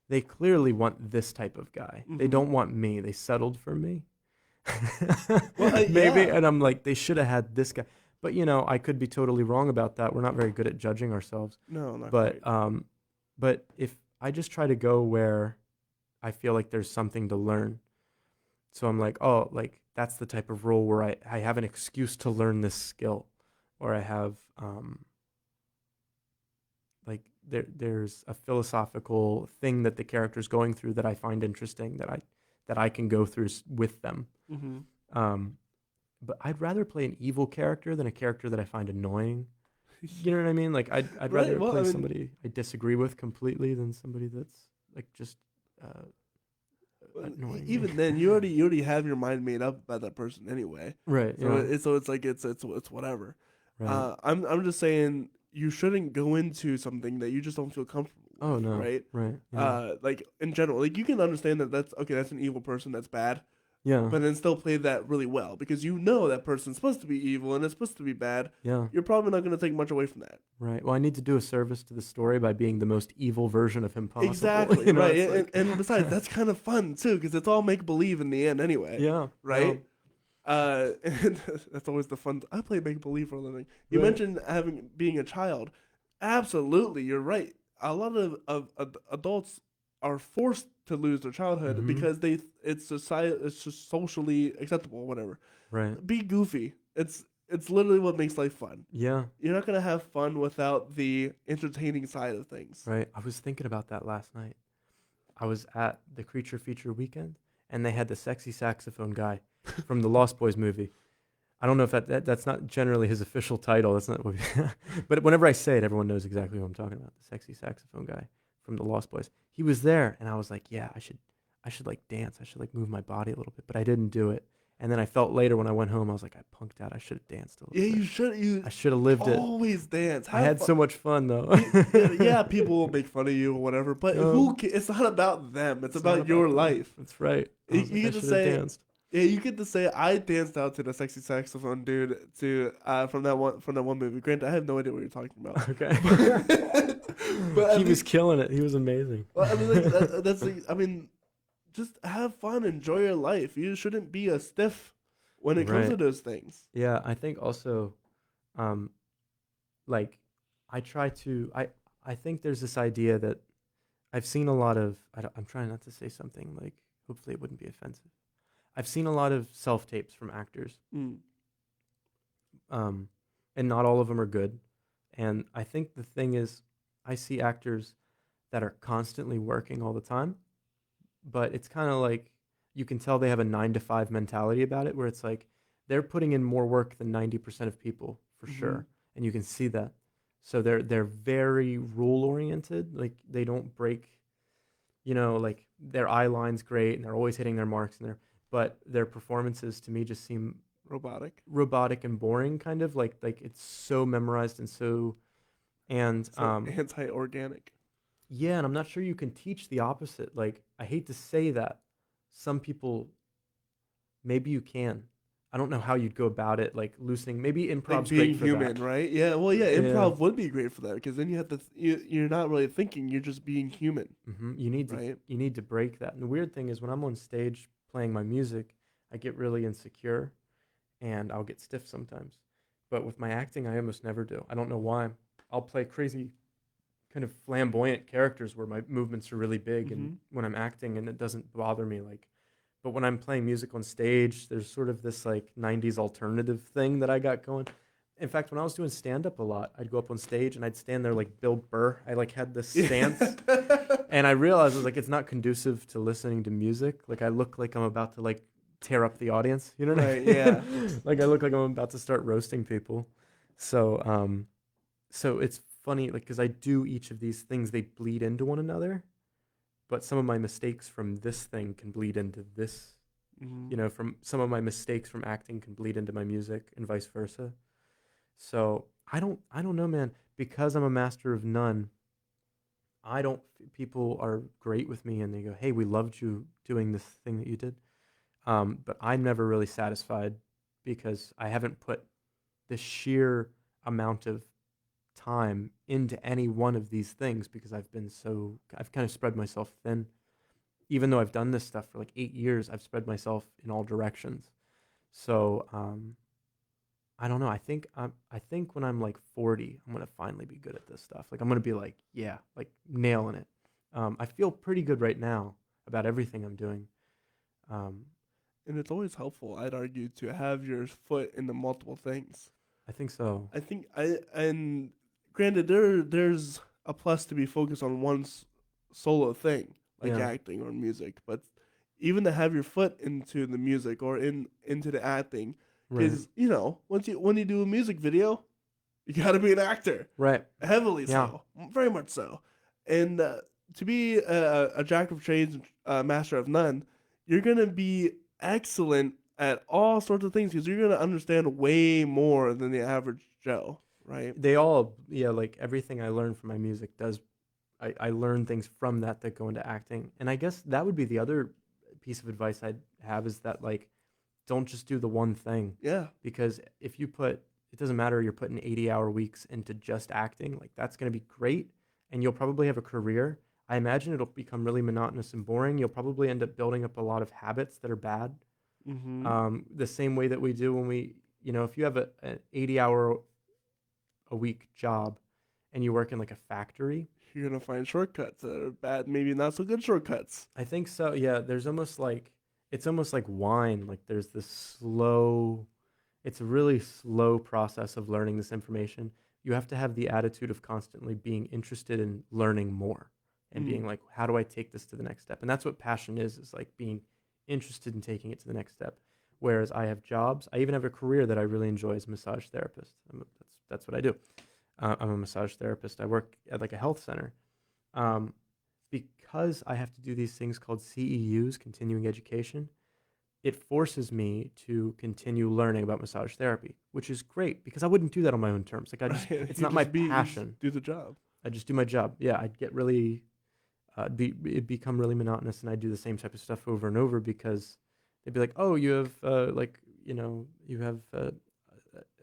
they clearly want this type of guy. They don't want me. They settled for me. Well, Maybe, yeah. and I'm like, they should have had this guy. But I could be totally wrong about that. We're not very good at judging ourselves. No, not But quite. but if I just try to go where I feel like there's something to learn. So I'm like, oh, like that's the type of role where I have an excuse to learn this skill, or I have like there's a philosophical thing that the character's going through that I find interesting that I can go through with them. Mm-hmm. But I'd rather play an evil character than a character that I find annoying. You know what I mean? Like I'd Right, rather well, play I mean- somebody I disagree with completely than somebody that's like just annoying. me. Even then, you already have your mind made up about that person anyway. Right. So Yeah. it's like it's whatever. Right. I'm just saying you shouldn't go into something that you just don't feel comfortable with. Oh no. Right. Right. Yeah. Like in general, like you can understand that that's okay. That's an evil person. That's bad. Yeah. But then still play that really well because you know that person's supposed to be evil and it's supposed to be bad. Yeah. You're probably not going to take much away from that. Right. Well, I need to do a service to the story by being the most evil version of him possible. Exactly. Right. it's like- And besides, that's kind of fun too because it's all make believe in the end anyway. yeah. Right. And that's always the fun. I play make believe for a living. You Right. mentioned being a child. Absolutely, you're right. A lot of adults are forced to lose their childhood Mhm. because it's just socially acceptable, whatever. Right. Be goofy. It's literally what makes life fun. Yeah. You're not gonna have fun without the entertaining side of things. Right. I was thinking about that last night. I was at the Creature Feature weekend, and they had the sexy saxophone guy from the Lost Boys movie. I don't know if that's not generally his official title. That's not what but whenever I say it, everyone knows exactly who I'm talking about. The sexy saxophone guy from the Lost Boys. He was there, and I was like, yeah, I should like dance. I should like move my body a little bit, but I didn't do it. And then I felt later when I went home, I was like, I punked out. I should have danced a little Yeah, bit. you should. You I should have lived it. always dance. I had Have so much fun though. yeah, people will make fun of you or whatever, but it's not about them. It's not about your them. life. That's right. I You was like, I get to should have say- danced. Yeah, you get to say I danced out to the sexy saxophone dude from that one movie. Granted, I have no idea what you're talking about. Okay. But I He mean, was killing it. He was amazing. well, I mean, like, that's like, I mean, just have fun, enjoy your life. You shouldn't be a stiff when it comes to Right. those things. Yeah, I think also, like, I think there's this idea that I've seen a lot of, I'm trying not to say something like, hopefully it wouldn't be offensive. I've seen a lot of self-tapes from actors, Mm. and not all of them are good. And I think the thing is, I see actors that are constantly working all the time, but it's kind of like you can tell they have a 9 to 5 mentality about it, where it's like they're putting in more work than 90% of people for sure, and you can see that. So they're very rule oriented. Like they don't break, like their eye line's great and they're always hitting their marks but their performances to me just seem robotic and boring, kind of like it's so memorized and so Anti-organic. yeah, and I'm not sure you can teach the opposite. Like, I hate to say that. Some people, maybe you can. I don't know how you'd go about it, like loosening. Maybe Like improv's being great for human, that. right? Yeah. Well, yeah. Yeah. Improv would be great for that because then you have to. You're not really thinking. You're just being human, You need to right? you need to break that. And the weird thing is, when I'm on stage playing my music, I get really insecure, and I'll get stiff sometimes. But with my acting, I almost never do. I don't know why. I'll play crazy, kind of flamboyant characters where my movements are really big, and when I'm acting, and it doesn't bother me like But when I'm playing music on stage, there's sort of this like 90s alternative thing that I got going. In fact, when I was doing stand up a lot, I'd go up on stage and I'd stand there like Bill Burr. I like had this stance, and I realized I was like, it's not conducive to listening to music. Like I look like I'm about to like tear up the audience. You know what I Right, mean? yeah. Like I look like I'm about to start roasting people. So so it's funny, like, because I do each of these things, they bleed into one another. But some of my mistakes from this thing can bleed into this. Hmm. You know, from some of my mistakes from acting can bleed into my music and vice versa. So I don't know, man. Because I'm a master of none, I don't. People are great with me, and they go, "Hey, we loved you doing this thing that you did." But I'm never really satisfied because I haven't put the sheer amount of time into any one of these things because I've kind of spread myself thin. Even though I've done this stuff for like 8 years, I've spread myself in all directions. So I don't know. I think when I'm like 40, I'm gonna finally be good at this stuff. Like I'm gonna be like, yeah, like nailing it. I feel pretty good right now about everything I'm doing. Um, And it's always helpful, I'd argue, to have your foot in the multiple things. I think so. I think and granted, there's a plus to be focused on one solo thing like Yeah. acting or music, but even to have your foot into the music or into the acting, Right. because when you do a music video, you got to be an actor, Right. heavily Yeah. so, very much so, and to be a jack of trades, master of none, you're gonna be excellent at all sorts of things because you're gonna understand way more than the average Joe, right? They all, yeah, like everything I learned from my music does. I learn things from that go into acting, and I guess that would be the other piece of advice I'd have is that like don't just do the one thing Yeah. because if you put it doesn't matter you're putting 80-hour weeks into just acting, like that's going to be great and you'll probably have a career. I imagine it'll become really monotonous and boring. You'll probably end up building up a lot of habits that are bad. Mm-hmm. The same way that we do when we, if you have an 80-hour a week job and you work in like a factory. You're gonna find shortcuts that are bad, maybe not so good shortcuts. I think so. Yeah, there's almost like it's almost like wine. Like there's this slow, it's a really slow process of learning this information. You have to have the attitude of constantly being interested in learning more and Mm. being like, how do I take this to the next step? And that's what passion is like being interested in taking it to the next step. Whereas I have jobs, I even have a career that I really enjoy as a massage therapist. That's what I do. I'm a massage therapist. I work at like a health center. Um, because I have to do these things called CEUs, continuing education, it forces me to continue learning about massage therapy, which is great because I wouldn't do that on my own terms. Like Right. it's You not my you just passion. do the job. I just do my job. Yeah, I'd get really, it'd become really monotonous, and I'd do the same type of stuff over and over because they'd be like, "Oh, you have you have a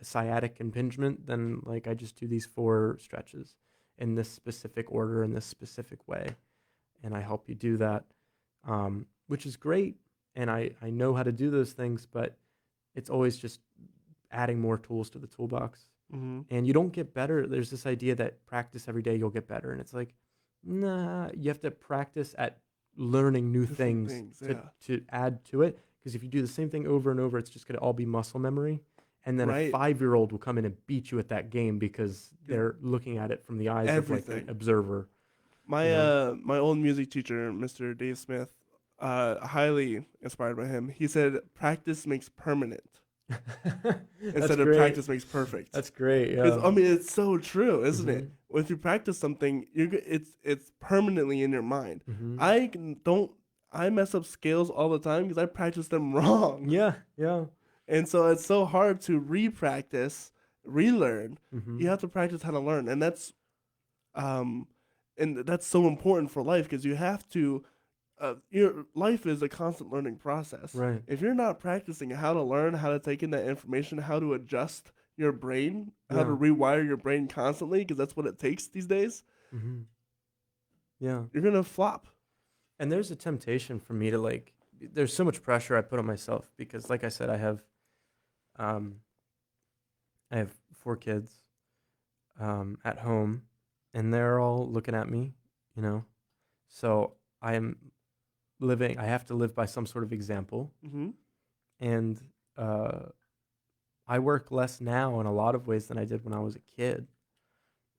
sciatic impingement." Then like I just do these 4 stretches in this specific order in this specific way, and I help you do that, which is great. And I know how to do those things, but it's always just adding more tools to the toolbox. Mm-hmm. And you don't get better. There's this idea that practice every day, you'll get better. And it's like, nah, you have to practice at learning new Different things things, to, yeah. to add to it. Because if you do the same thing over and over, it's just going to all be muscle memory. And then a Right. 5-year-old will come in and beat you at that game because they're looking at it from the eyes of like an Everything. observer, you My know? my old music teacher, Mr. Dave Smith, highly inspired by him. He said practice makes permanent That's instead of great. practice makes perfect. That's great. Because Yeah. I mean, it's so true, isn't it? Mhm. If you practice something, it's permanently in your mind. Mhm. Don't I mess up scales all the time because I practice them wrong, Yeah. Yeah. and so it's so hard to re-practice, relearn. You Mhm. have to practice how to learn, um, and that's so important for life because you have to. Your life is a constant learning process. Right. If you're not practicing how to learn, how to take in that information, how to adjust your brain, how to Yeah. rewire your brain constantly, because that's what it takes these days, Mhm. Yeah. you're gonna flop. And there's a temptation for me to like there's so much pressure I put on myself because like I said um I have 4 kids at home and they're all looking at me, you know. So I am living. I have to live by some sort of example, Mm-hmm. and I work less now in a lot of ways than I did when I was a kid.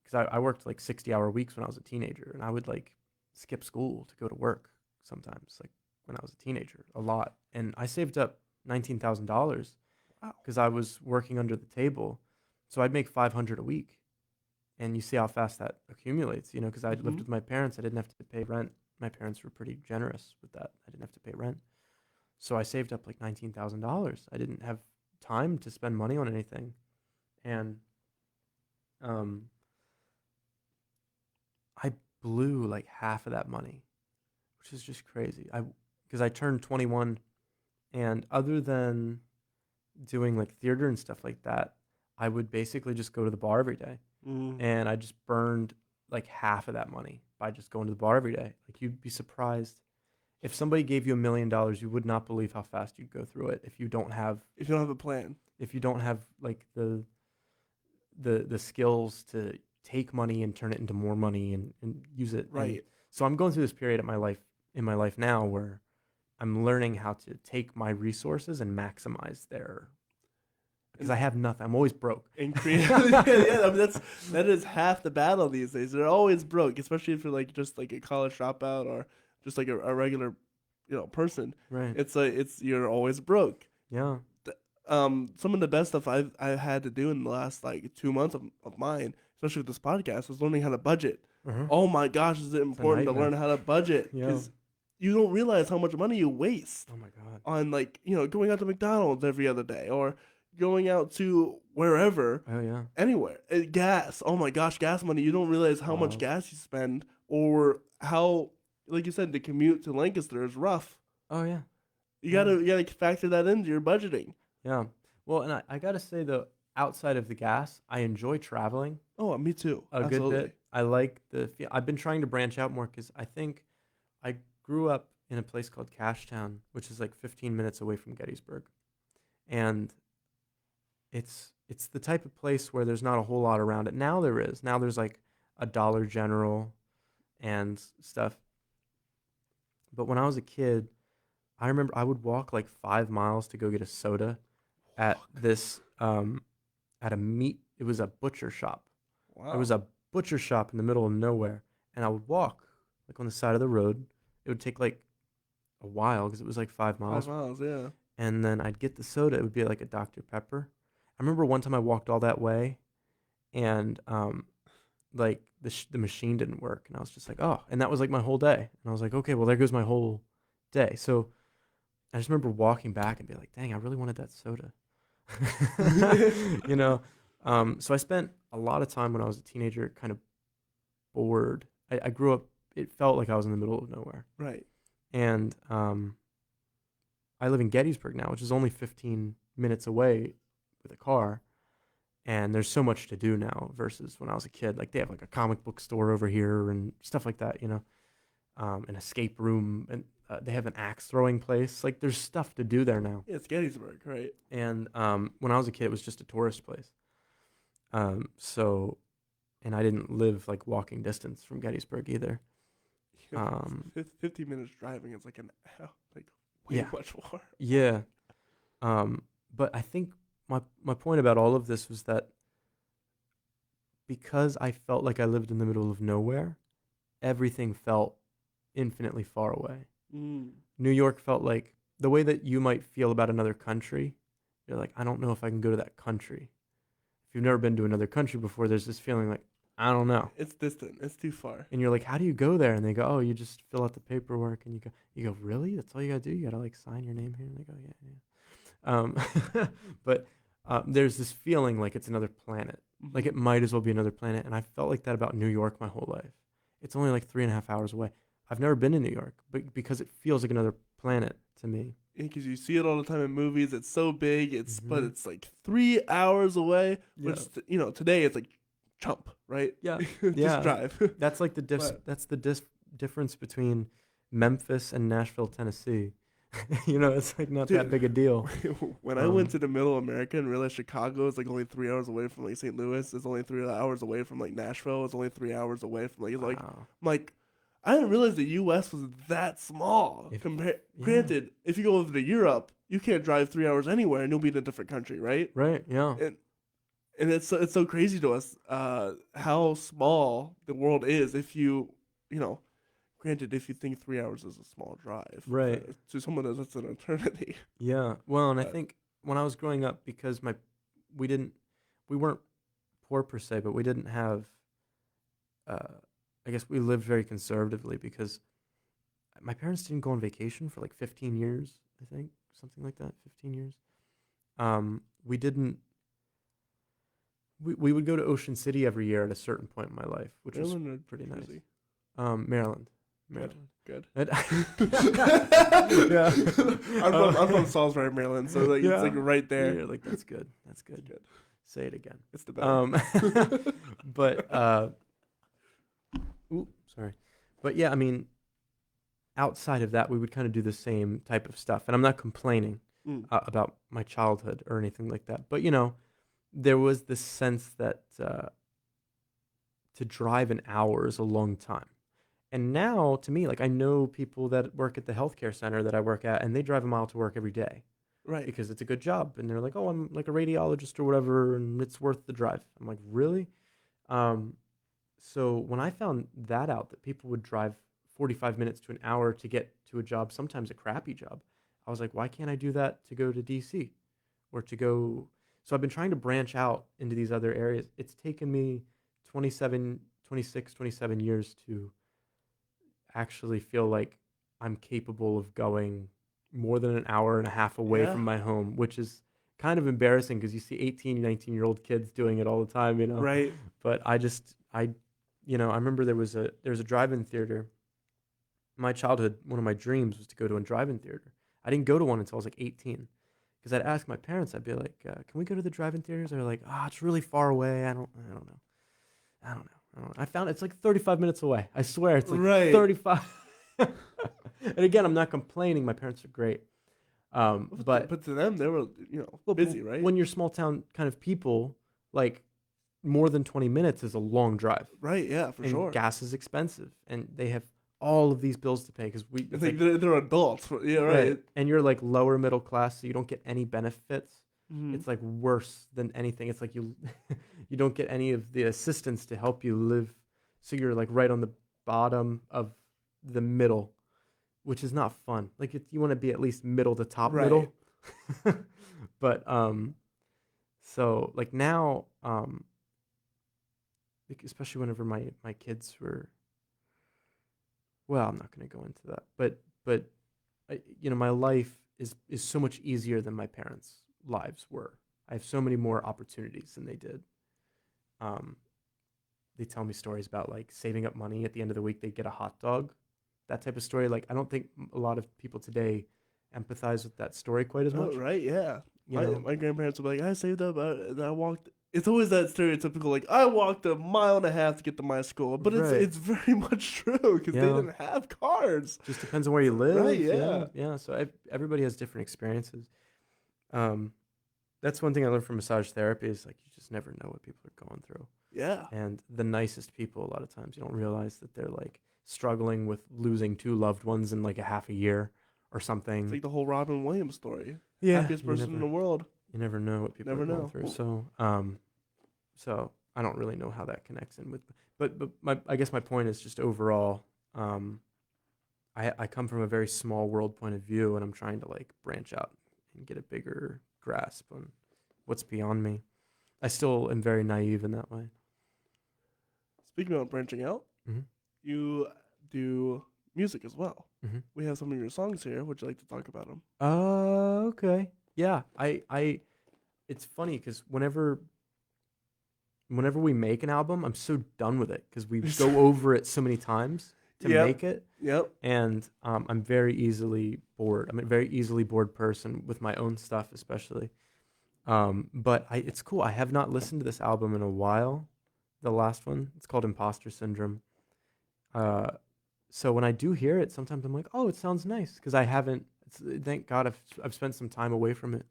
Because I worked like 60-hour weeks when I was a teenager, and I would like skip school to go to work sometimes, like when I was a teenager, a lot. And I saved up $19,000 Wow. because I was working under the table, so I'd make 500 a week. And you see how fast that accumulates, you know, because I lived Mm-hmm. with my parents. I didn't have to pay rent. My parents were pretty generous with that. I didn't have to pay rent. So I saved up like $19,000. I didn't have time to spend money on anything. And um, I blew like half of that money, which is just crazy. Because I turned 21, and other than doing like theater and stuff like that, I would basically just go to the bar every day. Mm. And I just burned like half of that money by just going to the bar every day. Like you'd be surprised if somebody gave you $1 million, you would not believe how fast you'd go through it if you don't have A plan. like the skills to take money and turn it into more money and use it. And Right. so I'm going through this period in my life now where I'm learning how to take my resources and maximize their because And I have nothing. I'm always broke. create. Yeah, I mean, that is half the battle these days. They're always broke, especially if you're like just like a college dropout or just like a regular, person. Right. It's like you're always broke. Yeah. Some of the best stuff I had to do in the last like 2 months of mine, especially with this podcast, was learning how to budget. Uh-huh. Oh my gosh, is it It's a important to nightmare. learn how to budget? Yeah. Because you don't realize how much money you waste Oh my God. on like going out to McDonald's every other day or going out to wherever, Oh yeah. anywhere. Gas. Oh my gosh, gas money. You don't realize how much Wild. gas you spend or how, like you said, the commute to Lancaster is rough. Oh yeah. You Yeah. gotta factor that into your budgeting. Yeah. Well, and I gotta say though, outside of the gas, I enjoy traveling Oh, me too. a good Absolutely. bit. I like I've been trying to branch out more because I think I grew up in a place called Cashtown, which is like 15 minutes away from Gettysburg, and it's the type of place where there's not a whole lot around it. Now there is. Now there's like a Dollar General and stuff. But when I was a kid, I remember I would walk like 5 miles to go get a soda at this at a meat. It was a butcher shop. Wow. There was a butcher shop in the middle of nowhere, and I would walk like on the side of the road. It would take like a while because it was like 5 miles, 5 miles, yeah. and then I'd get the soda. It would be like a Dr. Pepper. I remember one time I walked all that way, and like the machine didn't work, and I was just like, oh, and that was like my whole day. And I was like, okay, well there goes my whole day. So I just remember walking back and be like, dang, I really wanted that soda. you know. So I spent a lot of time when I was a teenager kind of bored. I grew up. It felt like I was in the middle of nowhere. Right. And I live in Gettysburg now, which is only 15 minutes away with a car. And there's so much to do now versus when I was a kid. Like they have like a comic book store over here and stuff like that, an escape room, and they have an axe throwing place. Like there's stuff to do there now. Yeah, it's Gettysburg, right? And when I was a kid, it was just a tourist place. And I didn't live like walking distance from Gettysburg either. 50 minutes driving is like like way Yeah. much more. Yeah. But I think my point about all of this was that because I felt like I lived in the middle of nowhere, everything felt infinitely far away. Mm. New York felt like the way that you might feel about another country. You're like, I don't know if I can go to that country. If you've never been to another country before, there's this feeling like, I don't know. It's distant. It's too far. And you're like, how do you go there? And they go, oh, you just fill out the paperwork. And you go, really? That's all you gotta do? You gotta like sign your name here? And they go, yeah. But there's this feeling like it's another planet. Mhm. Like it might as well be another planet. And I felt like that about New York my whole life. It's only like 3.5 hours away. I've never been to New York, but because it feels like another planet to me. Because you see it all the time in movies. It's so big. But Mhm. it's like 3 hours away. Yeah. Which today it's like chump, right? Yeah. Just Yeah. drive. That's like But- that's the difference between Memphis and Nashville, Tennessee. It's like not that Dude. big a deal. When I went to the middle of America and realized Chicago is like only 3 hours away from like St. Louis, it's only 3 hours away from like Nashville, it's only 3 hours away from like Wow. I'm like, I didn't realize the U.S. was that small. If, yeah. Granted, if you go over to Europe, you can't drive 3 hours anywhere, and you'll be in a different country, right? Right. Yeah. And it's so crazy to us how small the world is. If you know, granted, if you think 3 hours is a small drive, Right. to someone else, that's an eternity. Yeah. Well, and I But, think when I was growing up, because we didn't, we weren't poor per se, but we didn't have, I guess we lived very conservatively because my parents didn't go on vacation for like 15 years, I think, something like that, 15 years. We didn't, we would go to Ocean City every year at a certain point in my life, which was Maryland or pretty nice. Jersey? Maryland. Good. Yeah. I'm from Salisbury, Maryland, so like it's like right there. Yeah, like that's good. That's good. Good. Say it again. It's the best. But sorry. But yeah, I mean, outside of that, we would kind of do the same type of stuff, and I'm not complaining about my childhood or anything like that. But you know, there was this sense that to drive an hour is a long time. And now, to me, like I know people that work at the healthcare center that I work at, and they drive a mile to work every day Right. because it's a good job. And they're like, "Oh, I'm like a radiologist or whatever, and it's worth the drive." I'm like, "Really?" So when I found that out, that people would drive 45 minutes to an hour to get to a job, sometimes a crappy job, I was like, "Why can't I do that to go to DC or to go?" So I've been trying to branch out into these other areas. It's taken me 27 years to actually feel like I'm capable of going more than an hour and a half away Yeah. from my home, which is kind of embarrassing because you see 18, 19-year-old kids doing it all the time, you know. Right. But I remember there was a drive-in theater. My childhood, one of my dreams was to go to a drive-in theater. I didn't go to one until I was like 18 because I'd ask my parents, I'd be like, "Can we go to the drive-in theaters?" They're like, it's really far away. I don't know. I found it's like 35 minutes away. I swear it's like Right. 35. And again, I'm not complaining. My parents are great. But to them, they were busy, right? when you're small town kind of people, like more than 20 minutes is a long drive. Right. Yeah, for And sure. gas is expensive, and they have all of these bills to pay because I think they're adults. Yeah, right. And you're like lower middle class, so you don't get any benefits. Mhm. It's like worse than anything. It's like you you don't get any of the assistance to help you live. So you're like right on the bottom of the middle, which is not fun. Like you want to be at least middle to top Right. middle. But so like now especially whenever my kids were, well, I'm not going to go into that. But my life is so much easier than my parents' lives were. I have so many more opportunities than they did. They tell me stories about like saving up money at the end of the week, they'd get a hot dog, that type of story. Like I don't think a lot of people today empathize with that story quite as much. Oh, right. Yeah. You know? My grandparents would be like, I saved up, and I walked. It's always that stereotypical, like I walked a mile and a half to get to my school, but Right. it's very much true because they Yeah. didn't have cars. Just depends on where you live. Right, yeah. Yeah. So everybody has different experiences. That's one thing I learned from massage therapy is like you just never know what people are going through. Yeah. And the nicest people, a lot of times, you don't realize that they're like struggling with losing 2 loved ones in like a half a year or something. It's like the whole Robin Williams story. Yeah, Happiest person in the world. You never know what people Never are going know. through. So I don't really know how that connects in with, but I guess my point is just overall, I come from a very small world point of view, and I'm trying to like branch out and get a bigger grasp on what's beyond me. I still am very naive in that way. Speaking about branching out, Mhm. you do music as well. Mhm. We have some of your songs here. Would you like to talk about them? Okay. Yeah, it's funny because whenever we make an album, I'm so done with it because we go over it so many times to Yep. make it. Yep. And I'm very easily bored. I'm a very easily bored person with my own stuff, especially. But it's cool. I have not listened to this album in a while. The last one, it's called Imposter Syndrome. So when I do hear it, sometimes I'm like, oh, it sounds nice because I haven't. Thank God I've spent some time away from it.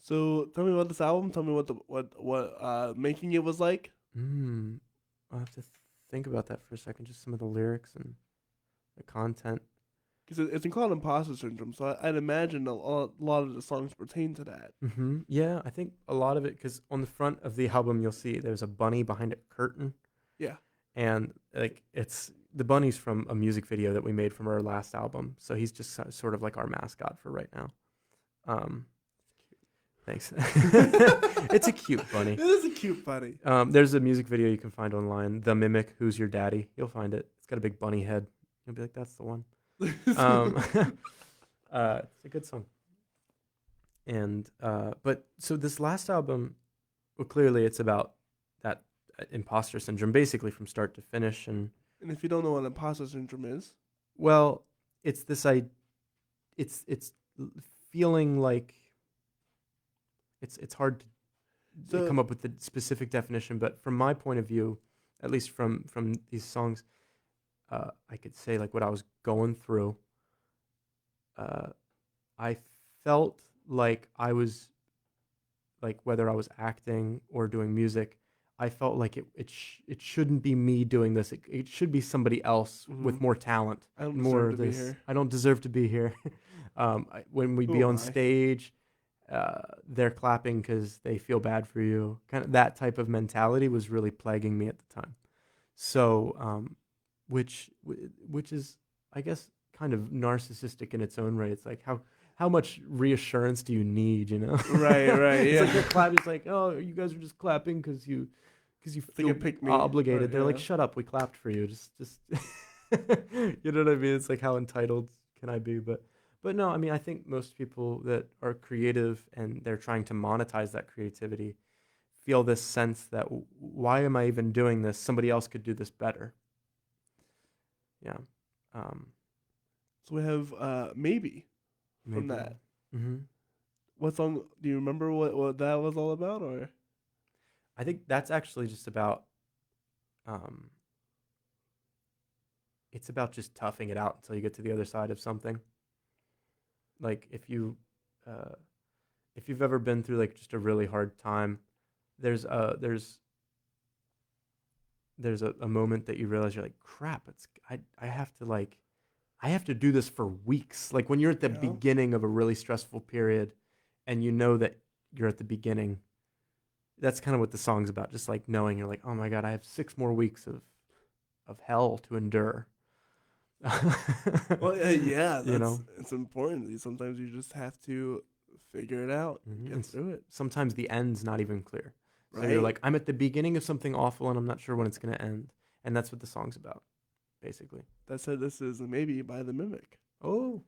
So tell me about this album. Tell me what making it was like. I'll have to think about that for a second. Just some of the lyrics and the content. Because it's called imposter syndrome, so I'd imagine a lot of the songs pertain to that. Yeah, I think a lot of it, because on the front of the album you'll see there's a bunny behind a curtain. Yeah. And like it's the bunny's from a music video that we made from our last album, so he's just sort of like our mascot for right now. Thanks. It's a cute bunny. It is a cute bunny. There's a music video you can find online, The Mimic, Who's Your Daddy? You'll find it. It's got a big bunny head. You'll be like, that's the one. It's a good song. And but so this last album, well, clearly it's about that imposter syndrome, basically from start to finish. And if you don't know what imposter syndrome is, well, it's this it's feeling like it's hard to come up with the specific definition, but from my point of view, at least from these songs, I could say like what I was going through. I felt like I was, like, whether I was acting or doing music, I felt like it shouldn't be me doing this. It should be somebody else with more talent. I don't more deserve to be here. I don't deserve to be here. When we'd be on stage, they're clapping because they feel bad for you. Kind of that type of mentality was really plaguing me at the time. So, which is, I guess, kind of narcissistic in its own right. It's like how much reassurance do you need, you know? Right, It's yeah. like they're clapping. It's like, oh, you guys are just clapping because you feel picked me. obligated. Right, They're like, yeah. shut up, we clapped for you. Just you know what I mean? It's like, how entitled can I be? But no, I mean, I think most people that are creative and they're trying to monetize that creativity feel this sense that why am I even doing this? Somebody else could do this better. Yeah. So we have maybe from that. Mm-hmm. What song do you remember? What that was all about, or? I think that's actually just about. It's about just toughing it out until you get to the other side of something. Like if you've ever been through like just a really hard time, there's a moment that you realize you're like, crap, I have to do this for weeks. Like when you're at the beginning of a really stressful period and you know that you're at the beginning, that's kind of what the song's about. Just like knowing you're like, oh my God, I have 6 more weeks of hell to endure. Well, yeah, you know, it's important. Sometimes you just have to figure it out, get through it. Sometimes the end's not even clear. So Right. you're like, I'm at the beginning of something awful and I'm not sure when it's going to end. And that's what the song's about, basically. That said, this is Maybe by The Mimic. Oh.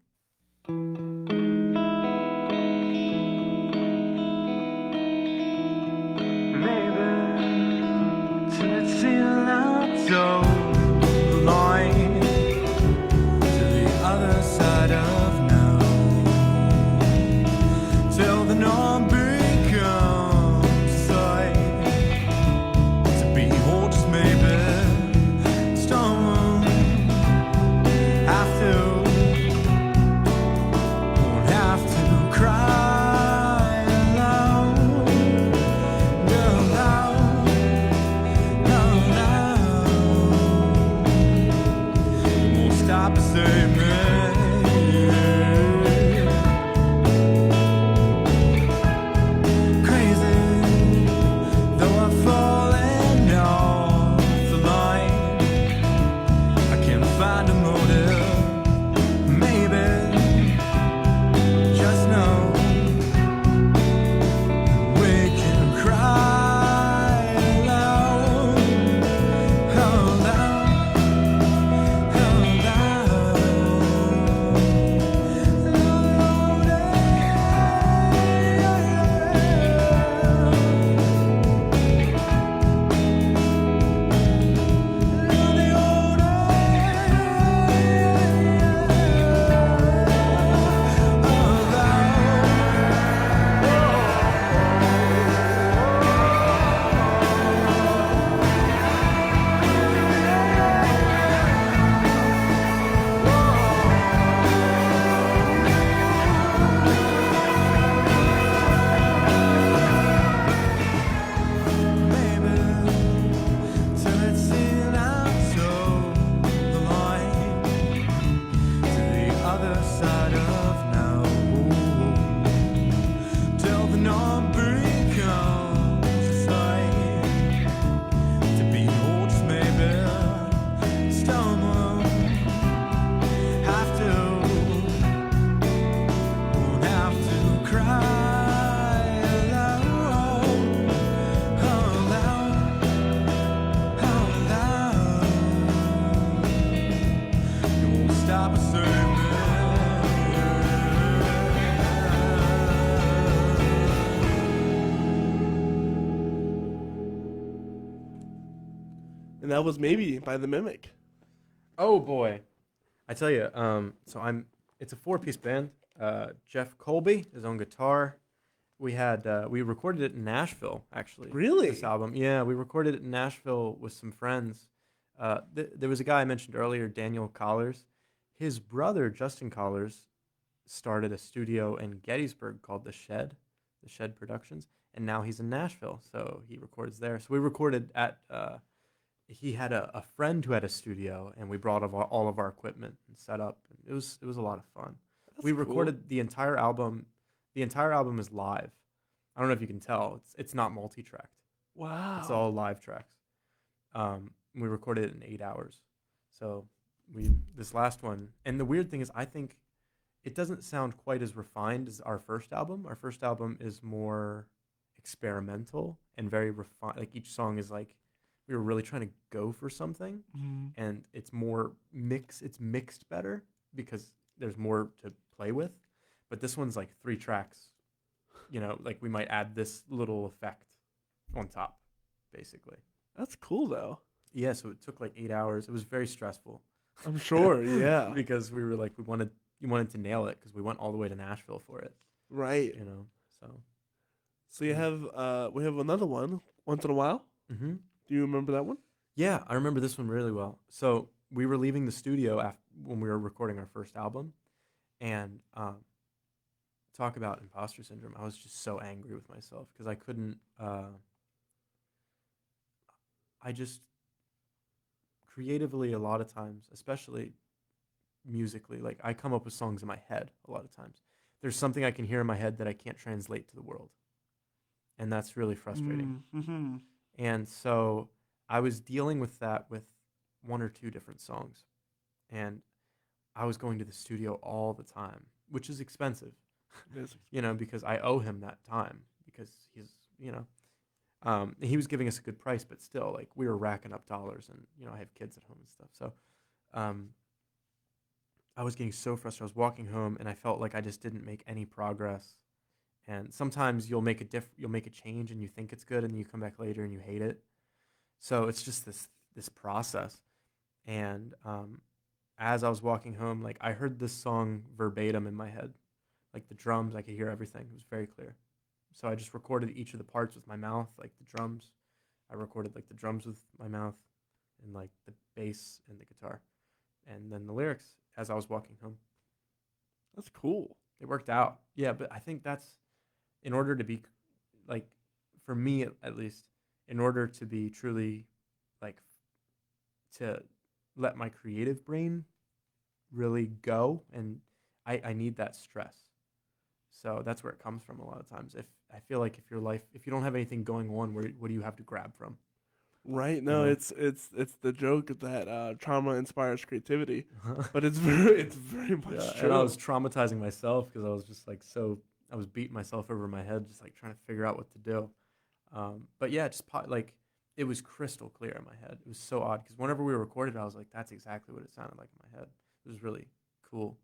And that was maybe by the Mimic. Oh boy, I tell you. It's a four-piece band. Jeff Colby, his own guitar. We recorded it in Nashville, actually. Really? This album, yeah, we recorded it in Nashville with some friends. There was a guy I mentioned earlier, Daniel Collars. His brother, Justin Collars, started a studio in Gettysburg called The Shed Productions, and now he's in Nashville, so he records there. So we recorded at. He had a friend who had a studio, and we brought all of our equipment and set up. It was a lot of fun. We recorded the entire album. The entire album is live. I don't know if you can tell. It's not multi-tracked. Wow. It's all live tracks. We recorded it in 8 hours. So this last one, and the weird thing is, I think it doesn't sound quite as refined as our first album. Our first album is more experimental and very refined. Like each song is like we were really trying to go for something, and it's more It's mixed better because there's more to play with. But this one's like 3 tracks. Like we might add this little effect on top, basically. That's cool though. Yeah, so it took like 8 hours. It was very stressful. I'm sure, yeah. Because we were like, you wanted to nail it because we went all the way to Nashville for it. Right. So you have we have another one, Once in a While. Mm-hmm. Do you remember that one? Yeah, I remember this one really well. So we were leaving the studio when we were recording our first album, and talk about imposter syndrome. I was just so angry with myself because I couldn't. I just creatively a lot of times, especially musically, like I come up with songs in my head a lot of times. There's something I can hear in my head that I can't translate to the world, and that's really frustrating. Mm-hmm. And so I was dealing with that with 1 or 2 different songs, and I was going to the studio all the time, which is expensive. Because I owe him that time because he's, he was giving us a good price, but still, like, we were racking up dollars, and, I have kids at home and stuff. So, I was getting so frustrated. I was walking home, and I felt like I just didn't make any progress. And sometimes you'll make a change, and you think it's good, and then you come back later and you hate it. So it's just this process. And as I was walking home, like, I heard this song verbatim in my head. Like the drums, I could hear everything. It was very clear. So I just recorded each of the parts with my mouth, like the drums. I recorded like the drums with my mouth and like the bass and the guitar. And then the lyrics as I was walking home. That's cool. It worked out. Yeah, but I think that's in order to be like, for me at least, in order to be truly like to let my creative brain really go, and I need that stress. So that's where it comes from a lot of times. If I feel like if you don't have anything going on, what do you have to grab from? Right. No, it's the joke that trauma inspires creativity, but it's very much true. And I was traumatizing myself because I was just like I was beating myself over my head, just like trying to figure out what to do. But yeah, like it was crystal clear in my head. It was so odd because whenever we recorded, I was like, that's exactly what it sounded like in my head. It was really cool.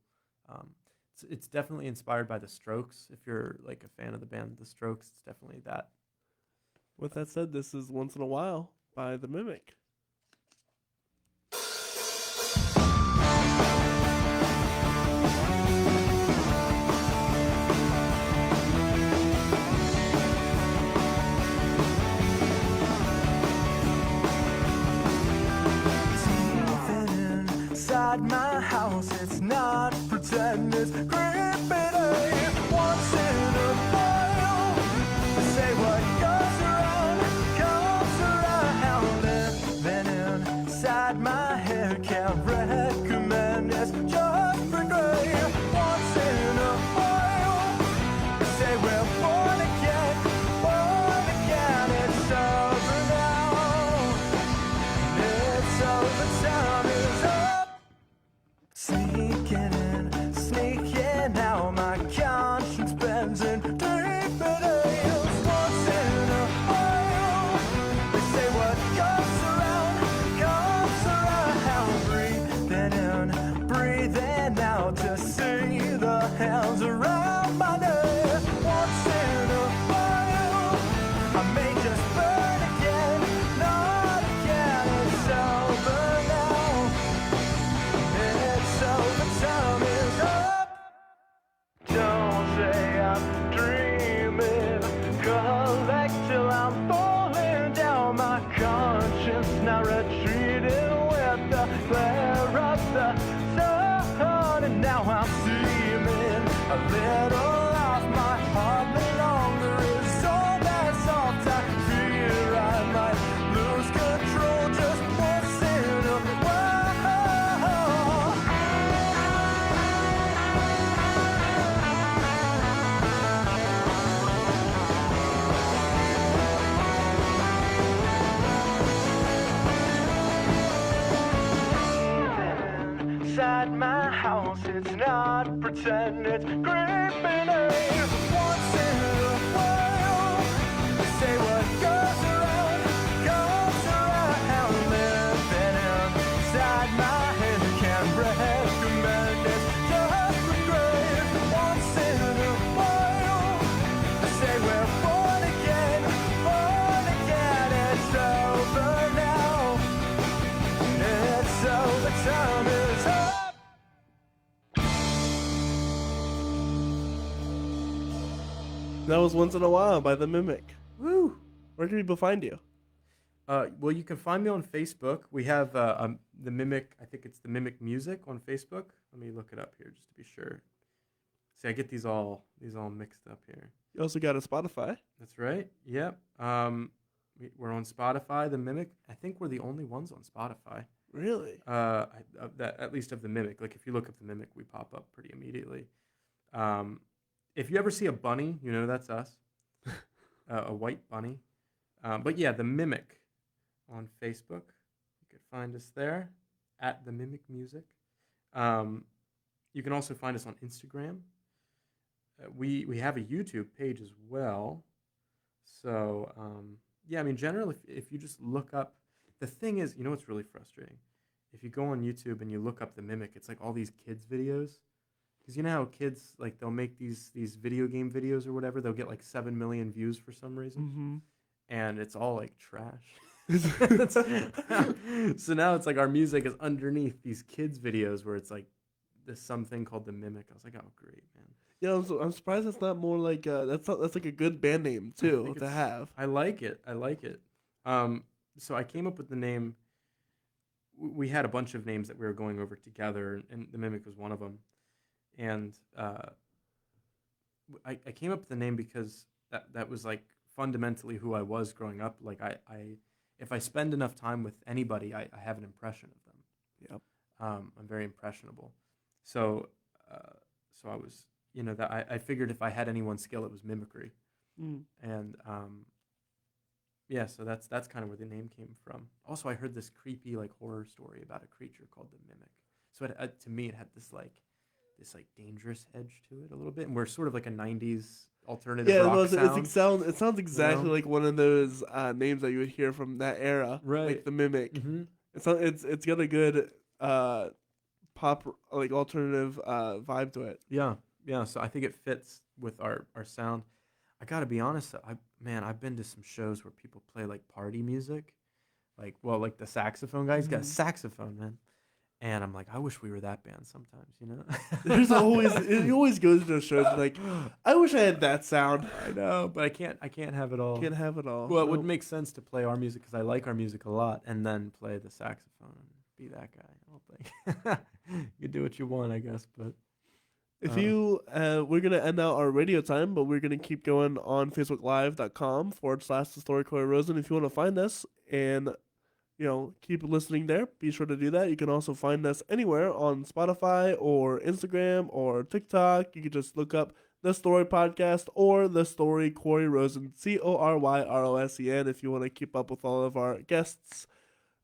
It's definitely inspired by The Strokes. If you're like a fan of the band The Strokes, it's definitely that. With that said, this is Once in a While by The Mimic. Inside my house, it's not pretend, it's creeping once in a while. Say what goes around, living inside my head, can't recommend, it's just for gray. Once in a while, say we're born again, it's over now, it's over, time is up. Sneaking in, sneaking house, it's not pretend, it's creeping in. Once in a while, they say what goes around, living inside my head, can't recommend it, just regret. Once in a while, they say we're born again, it's over now, it's over, time is up. That was Once in a While by The Mimic. Woo! Where can people find you? Well, you can find me on Facebook. We have the Mimic. I think it's the Mimic Music on Facebook. Let me look it up here just to be sure. See, I get these all mixed up here. You also got a Spotify. That's right. Yep. We're on Spotify. The Mimic. I think we're the only ones on Spotify. Really? That at least of the Mimic. Like if you look up the Mimic, we pop up pretty immediately. If you ever see a bunny, you know that's us. A white bunny. But yeah, the Mimic on Facebook. You could find us there at the Mimic Music. You can also find us on Instagram. We have a YouTube page as well. So yeah, I mean, generally, if you just look up, the thing is, you know what's really frustrating? If you go on YouTube and you look up the Mimic, it's like all these kids videos. Because you know how kids, like, they'll make these video game videos or whatever, they'll get like 7 million views for some reason. Mm-hmm. And it's all like trash. So now it's like our music is underneath these kids videos where it's like there's something called the Mimic. I was like, oh great, man. Yeah, I'm surprised that's not more like that's like a good band name too to have. I like it. So I came up with the name. We had a bunch of names that we were going over together, and the Mimic was one of them. And I came up with the name because that was like fundamentally who I was growing up. Like I if I spend enough time with anybody, I have an impression of them. Yep. I'm very impressionable. So I was, you know, that I figured if I had any one skill, it was mimicry. Mm. And yeah, so that's kind of where the name came from. Also, I heard this creepy like horror story about a creature called the Mimic. So to me, it had this dangerous edge to it a little bit, and we're sort of like a '90s alternative rock sound. It sounds exactly like one of those names that you would hear from that era, right? Like the Mimic. Mm-hmm. It's got a good pop like alternative vibe to it. Yeah. So I think it fits with our sound. I gotta be honest, I've been to some shows where people play like party music, like the saxophone guy. He's got a saxophone, man. And I'm like, I wish we were that band sometimes, you know? There's it always goes to shows like, I wish I had that sound. I know, but I can't have it all. Can't have it all. Well, it would make sense to play our music because I like our music a lot, and then play the saxophone and be that guy. I don't think you do what you want, I guess. But if you, we're gonna end out our radio time, but we're gonna keep going on FacebookLive.com/The Story Corey Rosen. If you want to find us and keep listening there, be sure to do that. You can also find us anywhere on Spotify or Instagram or TikTok. You can just look up The Story Podcast or The Story Corey Rosen, CORYROSEN. If you want to keep up with all of our guests,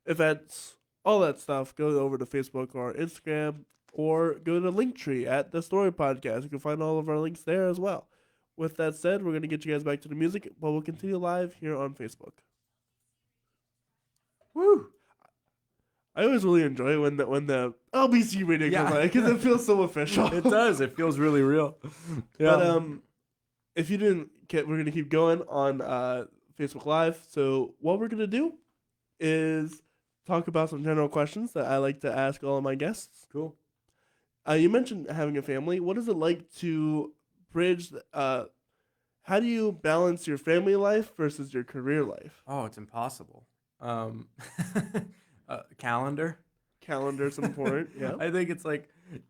events, all that stuff, go over to Facebook or Instagram or go to Linktree at The Story Podcast. You can find all of our links there as well. With that said, we're going to get you guys back to the music, but we'll continue live here on Facebook. Woo! I always really enjoy when the LBC radio comes on because it feels so official. It does. It feels really real. Yeah. But if you didn't get, we're gonna keep going on Facebook Live. So what we're gonna do is talk about some general questions that I like to ask all of my guests. Cool. You mentioned having a family. What is it like to bridge? How do you balance your family life versus your career life? Oh, it's impossible. Calendar. Calendar's important. Yeah. I think it's like,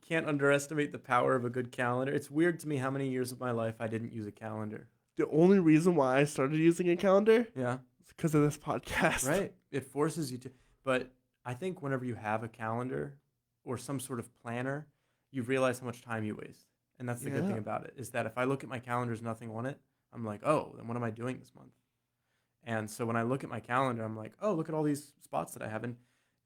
can't underestimate the power of a good calendar. It's weird to me how many years of my life I didn't use a calendar. The only reason why I started using a calendar, is because of this podcast. Right. It forces you to. But I think whenever you have a calendar or some sort of planner, you realize how much time you waste. And that's the good thing about it, is that if I look at my calendar, there's nothing on it, I'm like, oh, then what am I doing this month? And so when I look at my calendar, I'm like, oh, look at all these spots that I have. And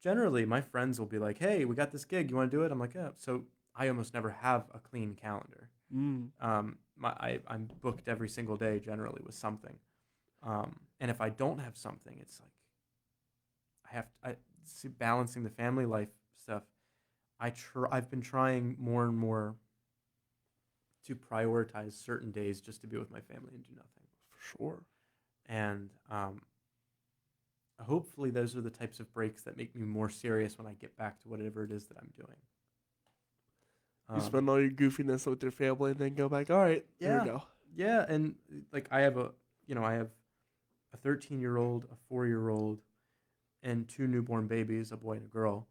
generally, my friends will be like, hey, we got this gig. You want to do it? I'm like, yeah. So I almost never have a clean calendar. Mm. I'm booked every single day generally with something. And if I don't have something, it's like balancing the family life stuff. I've been trying more and more to prioritize certain days just to be with my family and do nothing. For sure. And hopefully those are the types of breaks that make me more serious when I get back to whatever it is that I'm doing. You spend all your goofiness with your family and then go back, all right, here we go. Yeah, and like I have a 13-year-old, a 4-year-old, and 2 newborn babies, a boy and a girl,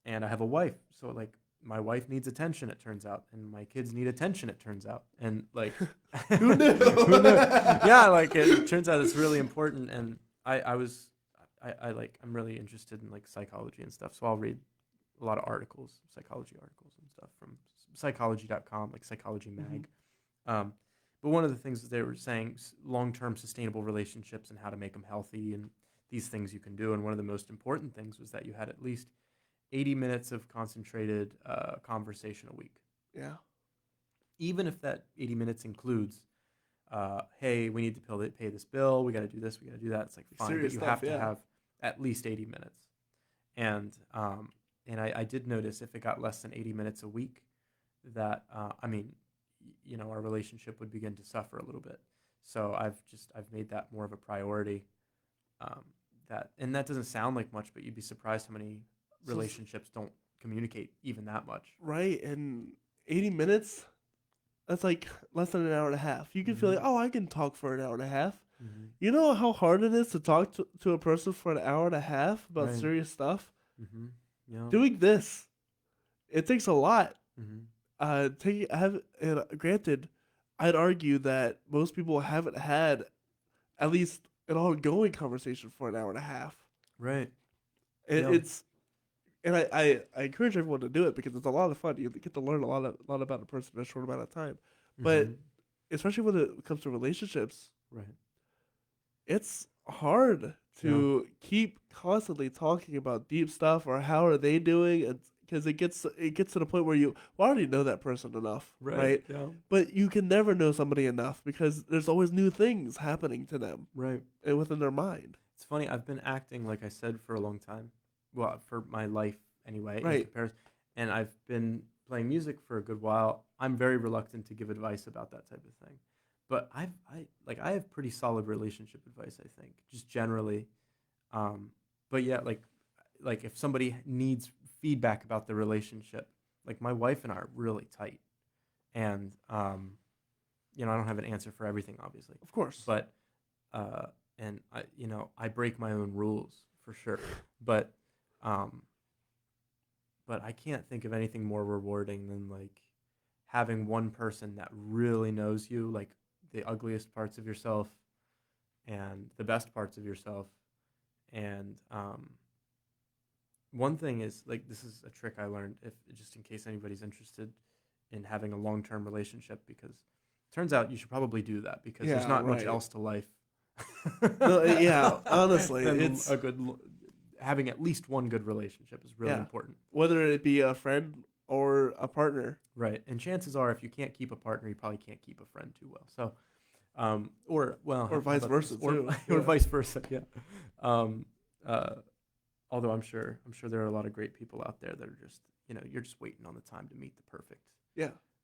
and I have a wife. So like my wife needs attention, it turns out, and my kids need attention, it turns out, and like Who knew? who knew? Yeah, like it turns out it's really important, and I'm really interested in like psychology and stuff, so I'll read a lot of articles, psychology articles and stuff from psychology.com, like Psychology Mag. But one of the things that they were saying, long-term sustainable relationships and how to make them healthy and these things you can do. And one of the most important things was that you had at least 80 minutes of concentrated conversation a week. Yeah. Even if that 80 minutes includes, hey, we need to pay this bill, we got to do this, we got to do that. It's like, fine, but you have to have at least 80 minutes. And I did notice if it got less than 80 minutes a week, that our relationship would begin to suffer a little bit. So I've made that more of a priority. That doesn't sound like much, but you'd be surprised how many relationships don't communicate even that much. Right, and 80 minutes, that's like less than an hour and a half. You can feel like, oh, I can talk for an hour and a half. Mm-hmm. You know how hard it is to talk to a person for an hour and a half about serious stuff? Mm-hmm. Yeah. Doing this, it takes a lot. Mm-hmm. Granted, I'd argue that most people haven't had at least an ongoing conversation for an hour and a half. Right. I encourage everyone to do it because it's a lot of fun. You get to learn a lot about a person in a short amount of time. But especially when it comes to relationships, right, it's hard to keep constantly talking about deep stuff or how are they doing, because it gets to the point where you already know that person enough, right? Yeah. But you can never know somebody enough because there's always new things happening to them, right, and within their mind. It's funny. I've been acting, like I said, for a long time. Well, for my life anyway, right. In comparison. And I've been playing music for a good while. I'm very reluctant to give advice about that type of thing. But I have pretty solid relationship advice, I think, just generally. But yeah, like if somebody needs feedback about the relationship, like my wife and I are really tight. And I don't have an answer for everything, obviously. Of course. But and I break my own rules for sure. But I can't think of anything more rewarding than like having one person that really knows you, like the ugliest parts of yourself and the best parts of yourself. And one thing is, like, this is a trick I learned, just in case anybody's interested in having a long-term relationship, because it turns out you should probably do that because there's not much else to life. No, honestly, it's having at least one good relationship is really important. Whether it be a friend or a partner. Right. And chances are, if you can't keep a partner, you probably can't keep a friend too well. So, or vice versa too. Or vice versa. Yeah. Although I'm sure there are a lot of great people out there that are just, you're just waiting on the time to meet the perfect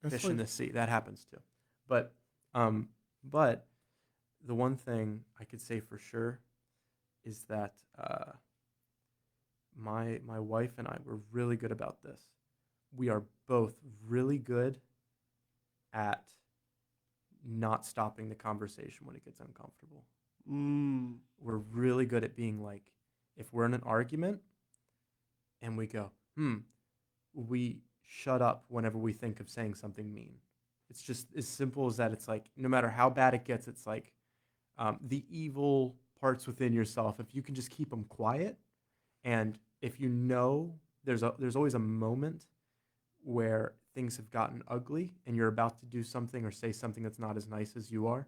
fish in the sea. That happens too. But the one thing I could say for sure is that my wife and I were really good about this. We are both really good at not stopping the conversation when it gets uncomfortable. We're really good at being like, if we're in an argument and we go, we shut up whenever we think of saying something mean. It's just as simple as that. It's like, no matter how bad it gets, it's like the evil parts within yourself, if you can just keep them quiet, and if there's always a moment where things have gotten ugly and you're about to do something or say something that's not as nice as you are,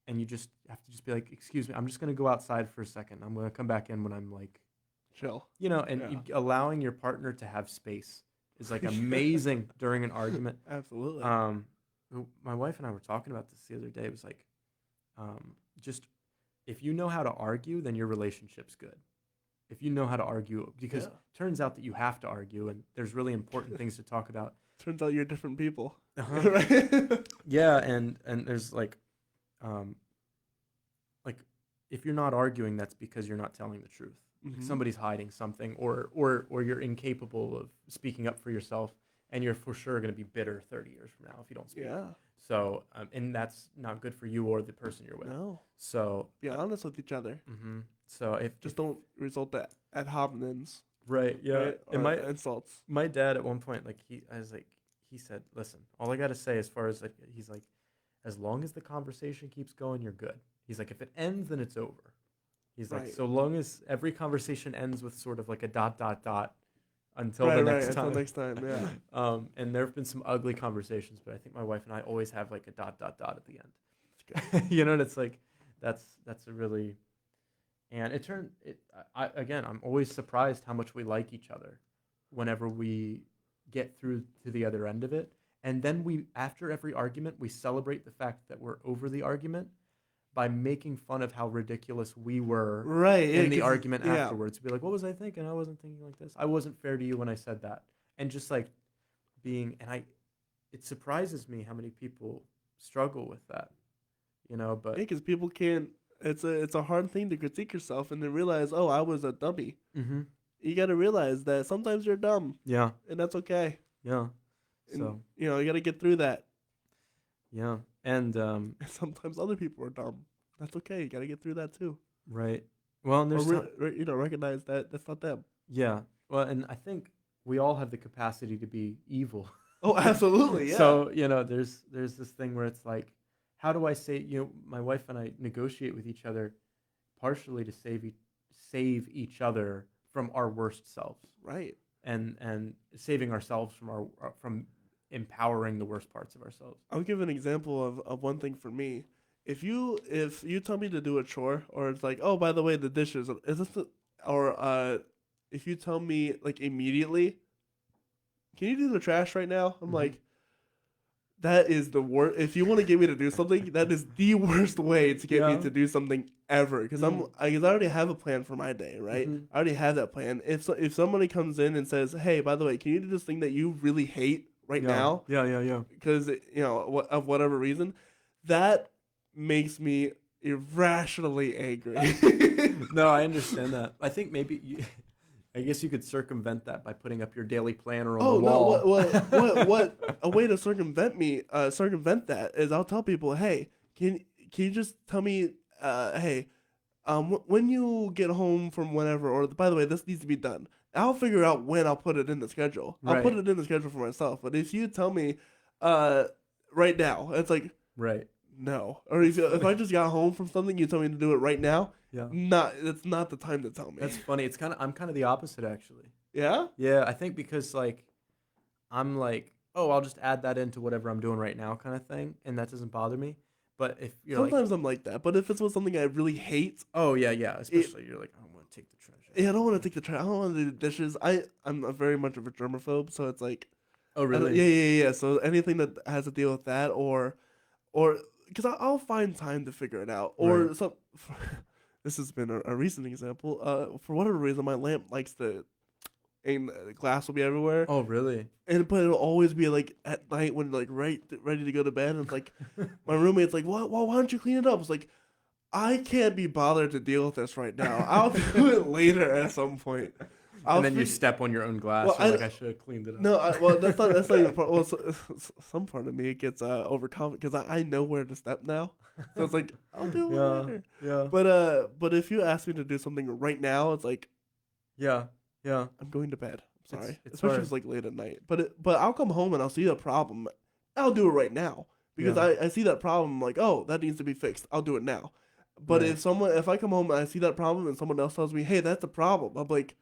and you just have to just be like, excuse me, I'm just going to go outside for a second. I'm going to come back in when I'm like chill. Allowing your partner to have space is like amazing during an argument. Absolutely. My wife and I were talking about this the other day. It was like, just if you know how to argue, then your relationship's good. If you know how to argue, because it turns out that you have to argue, and there's really important things to talk about. Turns out you're different people. Right? Yeah, and there's like if you're not arguing, that's because you're not telling the truth. Like somebody's hiding something, or you're incapable of speaking up for yourself, and you're for sure going to be bitter 30 years from now if you don't speak. Yeah. So, and that's not good for you or the person you're with. No. So be honest with each other. So just don't result at homonyms. Right. Yeah. Right? And my insults. My dad at one point, like he said, listen, all I got to say as far as like, he's like, as long as the conversation keeps going, you're good. He's like, if it ends, then it's over. He's like, so long as every conversation ends with sort of like a ... until the next time. Until next time, yeah. And there have been some ugly conversations, but I think my wife and I always have like a ... at the end. It's good. You know, and it's like, that's a really, and I'm always surprised how much we like each other whenever we get through to the other end of it. And then after every argument, we celebrate the fact that we're over the argument by making fun of how ridiculous we were in the argument afterwards. Be like, what was I thinking? I wasn't thinking like this. I wasn't fair to you when I said that. And just like it surprises me how many people struggle with that, you know, but because people can't, it's a hard thing to critique yourself and then realize, oh, I was a dummy. You got to realize that sometimes you're dumb. Yeah. And that's okay. Yeah. And, so, you know, you got to get through that. Yeah. And sometimes other people are dumb. That's okay. You got to get through that too. Right. Well, and there's recognize that that's not them. Yeah. Well, and I think we all have the capacity to be evil. Oh, absolutely. Yeah. So, you know, there's this thing where it's like, how do I say, you know, my wife and I negotiate with each other partially to save each other from our worst selves. Right. And saving ourselves from empowering the worst parts of ourselves. I'll give an example of one thing for me. If you tell me to do a chore, or it's like, oh, by the way, the dishes, is this if you tell me like immediately, can you do the trash right now? I'm like, that is the worst. If you want to get me to do something, that is the worst way to get me to do something ever. Because I already have a plan for my day, right? I already have that plan. If somebody comes in and says, hey, by the way, can you do this thing that you really hate right now? Yeah. Because, you know, of whatever reason, that makes me irrationally angry. No, I understand that. I think maybe I guess you could circumvent that by putting up your daily planner on the wall. No, what a way to circumvent that is I'll tell people, hey, can you just tell me, hey, when you get home from whenever, or by the way, this needs to be done. I'll figure out when I'll put it in the schedule. I'll put it in the schedule for myself. But if you tell me, right now, it's like, no. Or if I just got home from something, you tell me to do it right now. Yeah. It's not the time to tell me. That's funny. I'm kind of the opposite actually. Yeah? Yeah, I think because like I'm like, oh, I'll just add that into whatever I'm doing right now kind of thing, and that doesn't bother me. But if you're sometimes I'm like that, but if it's with something I really hate, especially you're like, I don't want to take the trash out. Yeah, I don't want to take the trash. I don't want to do the dishes. I'm very much of a germaphobe, so it's like, oh really? Yeah. So anything that has to deal with that, or because I'll find time to figure it out, or some. This has been a recent example. For whatever reason, my lamp likes to, and the glass will be everywhere. Oh, really? But it'll always be like at night when like ready to go to bed. And it's like my roommate's like, "What? Well, why don't you clean it up?" It's like, I can't be bothered to deal with this right now. I'll do it later at some point. And then you step on your own glass. Well, I should have cleaned it up. No, that's not even part. Well, some part of me gets overconfident because I know where to step now. So it's like, I'll do it later. Yeah. But if you ask me to do something right now, it's like, yeah, I'm going to bed. I'm sorry, it's especially if it's like late at night. But I'll come home and I'll see the problem. I'll do it right now because I see that problem. Like, oh, that needs to be fixed. I'll do it now. But if I come home and I see that problem and someone else tells me, hey, that's a problem, I'm like,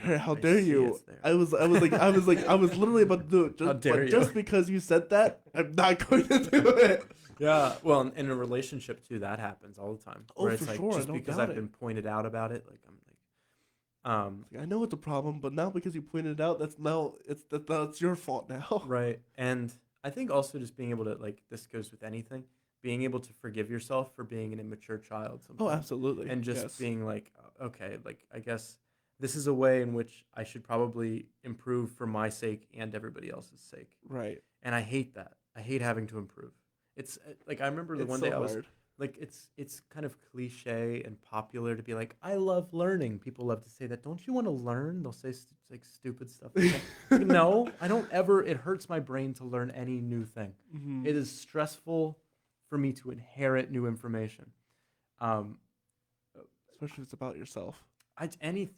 how dare you? I was literally about to do it. Just because you said that, I'm not going to do it. Yeah. Well, in a relationship too, that happens all the time. Oh, where it's for like, sure. Just because I've been pointed out about it, like I'm like, I know it's a problem, but now because you pointed it out, that's your fault now. Right. And I think also just being able to, like, this goes with anything, being able to forgive yourself for being an immature child Oh, sometimes. absolutely. And just Yes. being like, okay, like, I guess this is a way in which I should probably improve for my sake and everybody else's sake. Right. And I hate that. I hate having to improve. It's like, I remember the It's one so day I was hard. like, it's kind of cliche and popular to be like, I love learning. People love to say that. Don't you want to learn? They'll say like stupid stuff like that. Like, no, I don't ever. It hurts my brain to learn any new thing. Mhm. It is stressful for me to inherit new information. Um, Especially if it's about yourself.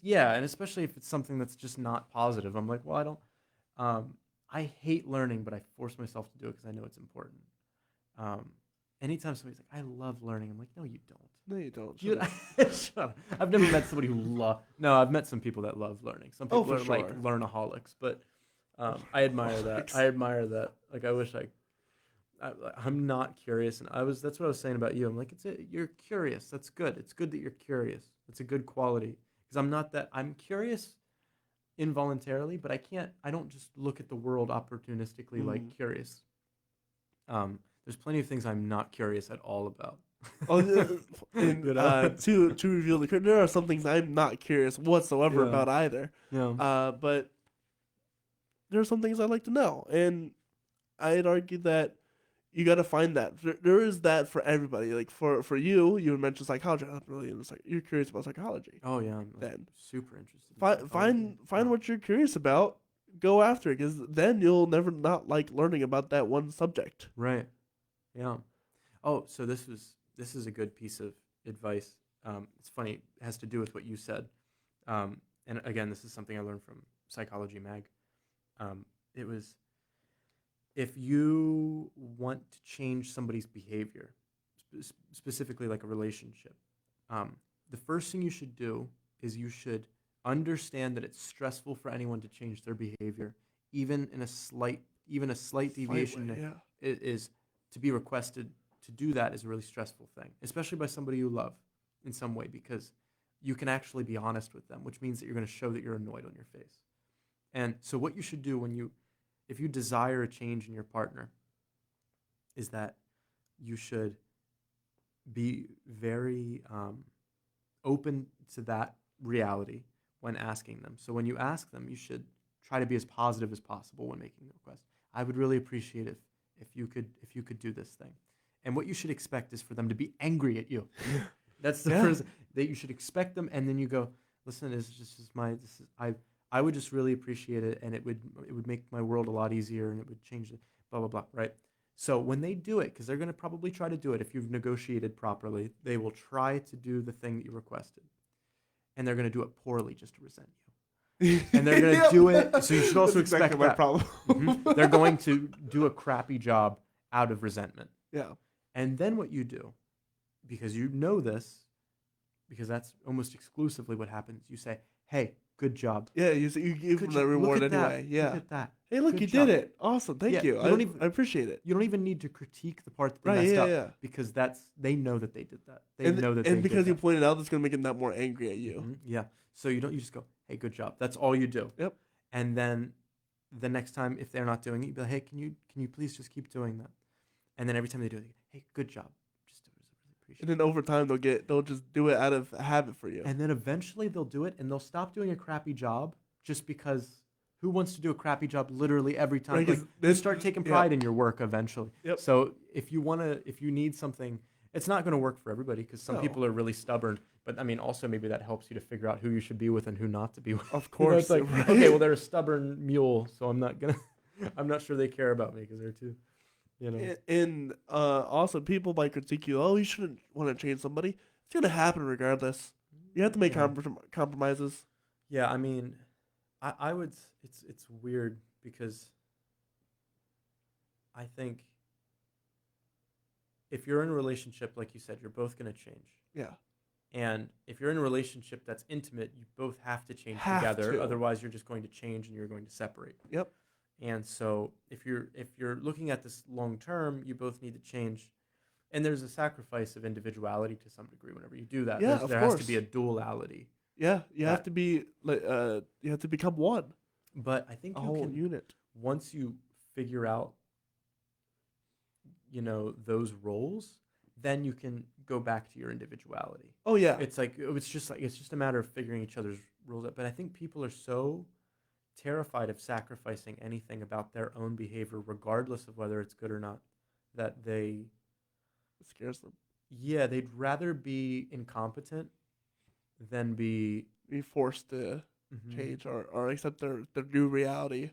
yeah, and especially if it's something that's just not positive. I'm like, well, I don't. I hate learning, but I force myself to do it because I know it's important. Um, anytime somebody's like, I love learning, I'm like, no, you don't. No, you don't. You, shut up. I've never met somebody who No, I've met some people that love learning. Some people for are like sure. learnaholics, but I admire that. I admire that. Like, I wish I'm not curious, and that's what I was saying about you. I'm like, you're curious. That's good. It's good that you're curious. It's a good quality because I'm not that. I'm curious involuntarily, but I don't just look at the world opportunistically like curious. There's plenty of things I'm not curious at all about. And to reveal the curtain, there are some things I'm not curious whatsoever Yeah. about either. Yeah. But there are some things I'd like to know, and I'd argue that you got to find that. There is that for everybody. Like for you mentioned psychology. I'm really you're curious about psychology. Oh yeah, I'm Then super interested. In find what you're curious about. Go after it, because then you'll never not like learning about that one subject. Right. Yeah. Oh, so this is a good piece of advice. It's funny. It has to do with what you said. And again, this is something I learned from Psychology Mag. It was, if you want to change somebody's behavior, specifically like a relationship, the first thing you should do is you should understand that it's stressful for anyone to change their behavior, even a slight deviation is to be requested to do that is a really stressful thing, especially by somebody you love in some way, because you can actually be honest with them, which means that you're going to show that you're annoyed on your face. And so what you should do if you desire a change in your partner, is that you should be very open to that reality when asking them. So when you ask them, you should try to be as positive as possible when making the request. I would really appreciate it if you could do this thing. And what you should expect is for them to be angry at you. That's the first that you should expect them, and then you go, listen, I would just really appreciate it, and it would make my world a lot easier, and it would change it, blah blah blah, right? So when they do it, because they're going to probably try to do it if you've negotiated properly, they will try to do the thing that you requested, and they're going to do it poorly just to resent you. And they're going to do it, so you should also expect my that. problem. They're going to do a crappy job out of resentment. Yeah. And then what you do, because you know this, because that's almost exclusively what happens, you say, hey, good job. Yeah, you give them that reward anyway. Yeah. Look at that. Hey, look, Good you job. did it. Awesome. Thank you. I appreciate it. You don't even need to critique the part that they Right, messed yeah, up, yeah. because they know that they did that. And because you pointed out, that's going to make them that more angry at you. Yeah. So you just go, hey, good job. That's all you do. Yep. And then the next time, if they're not doing it, you be like, hey, can you please just keep doing that? And then every time they do it, they go, hey, good job. Just really appreciate it. And then over time, they'll just do it out of habit for you. And then eventually they'll do it, and they'll stop doing a crappy job just because who wants to do a crappy job literally every time? Right, like, you start taking pride in your work eventually. Yep. So if you need something, it's not going to work for everybody, because some people are really stubborn. But I mean, also maybe that helps you to figure out who you should be with and who not to be with. Of course. It's like, right? okay, well, they're a stubborn mule, so I'm not sure they care about me because they're too, And also, people might critique you. Oh, you shouldn't want to change somebody. It's gonna happen regardless. You have to make compromises. Yeah, I mean, I would. It's weird because I think if you're in a relationship, like you said, you're both gonna change. Yeah. And if you're in a relationship that's intimate, you both have to change Have together. to. Otherwise, you're just going to change and you're going to separate. Yep. And so if you're looking at this long term, you both need to change. And there's a sacrifice of individuality to some degree whenever you do that. Yeah, There has to be a duality Yeah, you have That- to be like you have to become one, But I think a you whole can, unit. once you figure out, those roles, then you can go back to your individuality. Oh yeah, It's just a matter of figuring each other's rules out. But I think people are so terrified of sacrificing anything about their own behavior, regardless of whether it's good or not, that it scares them. they'd rather be incompetent than be. Be forced to Mhm. change or accept their new reality.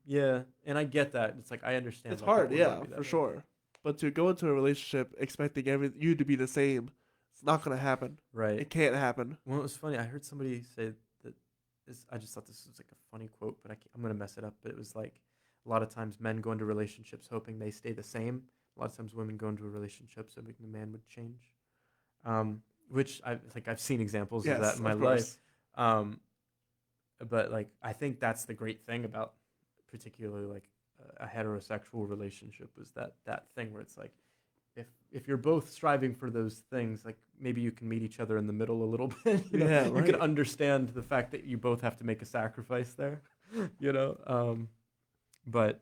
Yeah, and I get that. It's like I understand It's why hard, people would want yeah, to be for that way. sure. But to go into a relationship expecting you to be the same, it's not gonna happen. Right. It can't happen. Well, it was funny. I heard somebody say that this. I just thought this was like a funny quote, but I'm gonna mess it up. But it was like a lot of times men go into relationships hoping they stay the same. A lot of times women go into a relationship hoping the man would change. Which I've seen examples of that Yes, in my of life. course. Um, but like I think that's the great thing about particularly like a heterosexual relationship is that thing where it's like if you're both striving for those things, like maybe you can meet each other in the middle a little bit. Yeah, You can right. understand the fact that you both have to make a sacrifice there. you know, but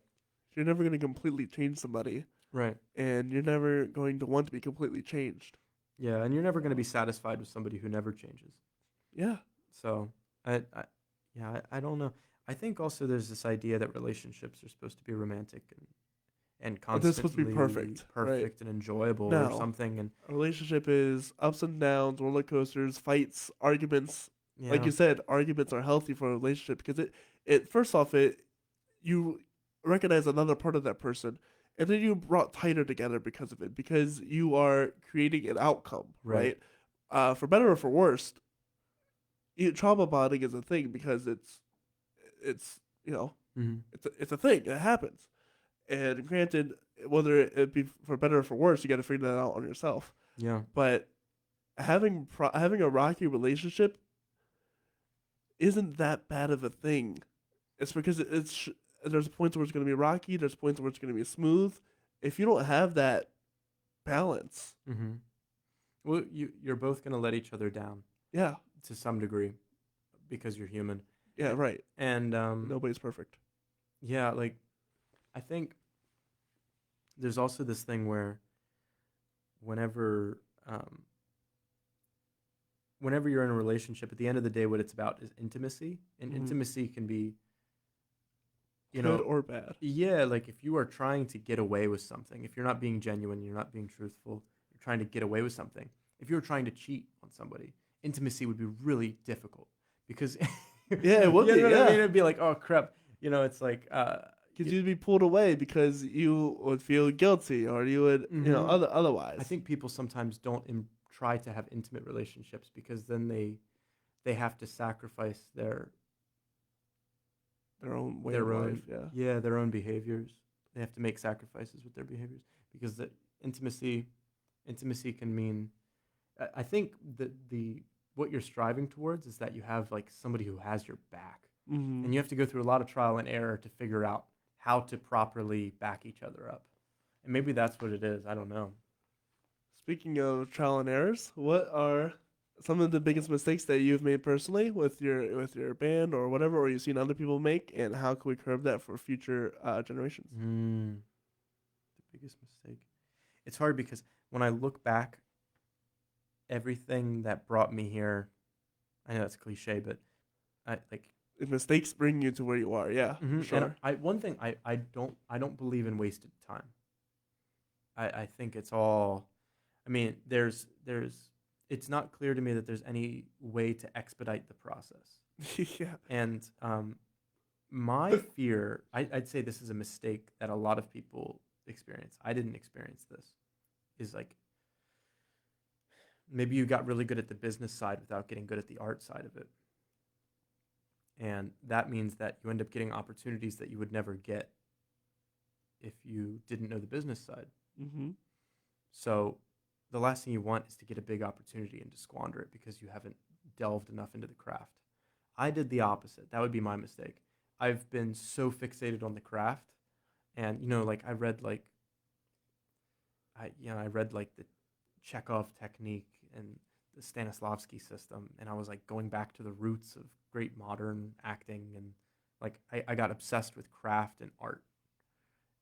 You're never gonna completely change somebody, right, and you're never going to want to be completely changed. yeah, and you're never going to be satisfied with somebody who never changes. Yeah, So I don't know. I think also there's this idea that relationships are supposed to be romantic and but they're supposed to be constantly perfect, right? perfect and enjoyable or No, something. And a relationship is ups and downs, roller coasters, fights, arguments. Like yeah, you said, arguments are healthy for a relationship because it first off it you recognize another part of that person, and then you brought tighter together because of it because you are creating an outcome, right. right? For better or for worse, trauma bonding is a thing because it's Hmm. it's a thing. It happens. And granted, whether it be for better or for worse, you got to figure that out on yourself. Yeah. But having a rocky relationship isn't that bad of a thing. It's because there's points where it's going to be rocky. There's points where it's going to be smooth. If you don't have that balance, Hmm. Well, you're both gonna let each other down yeah, to some degree because you're human. yeah, right. And Nobody's perfect. yeah, like I think there's also this thing where whenever um, whenever you're in a relationship, at the end of the day, what it's about is intimacy, and Mhm. intimacy can be, you Good know, or bad. yeah, like if you are trying to get away with something, if you're not being genuine, you're not being truthful, you're trying to get away with something. If you're trying to cheat on somebody, intimacy would be really difficult because Yeah, it would you be. know what I mean? Yeah, It'd be like, oh crap, it's like, because you'd be pulled away because you would feel guilty or you would, mhm. otherwise I think people sometimes don't try to have intimate relationships because then they have to sacrifice their own way of their life. own Yeah. their own behaviors. They have to make sacrifices with their behaviors because the intimacy can mean. I think that the what you're striving towards is that you have like somebody who has your back, Hmm. and you have to go through a lot of trial and error to figure out how to properly back each other up. And maybe that's what it is. I don't know. Speaking of trial and errors, what are some of the biggest mistakes that you've made personally with your band or whatever, or you've seen other people make, and how can we curb that for future generations? The biggest mistake. It's hard because when I look back, everything that brought me here, I know that's cliche, but I like. If mistakes bring you to where you are, yeah, for And sure. I one thing I don't believe in wasted time. I think it's all. I mean, there's. It's not clear to me that there's any way to expedite the process. Yeah. And my fear, I'd say this is a mistake that a lot of people experience. I didn't experience this. Is like maybe you got really good at the business side without getting good at the art side of it. And that means that you end up getting opportunities that you would never get if you didn't know the business side. Hmm. So the last thing you want is to get a big opportunity and to squander it because you haven't delved enough into the craft. I did the opposite. That would be my mistake. I've been so fixated on the craft, and like I read like the Chekhov technique and the Stanislavski system, and I was like going back to the roots of great modern acting, and like I got obsessed with craft and art.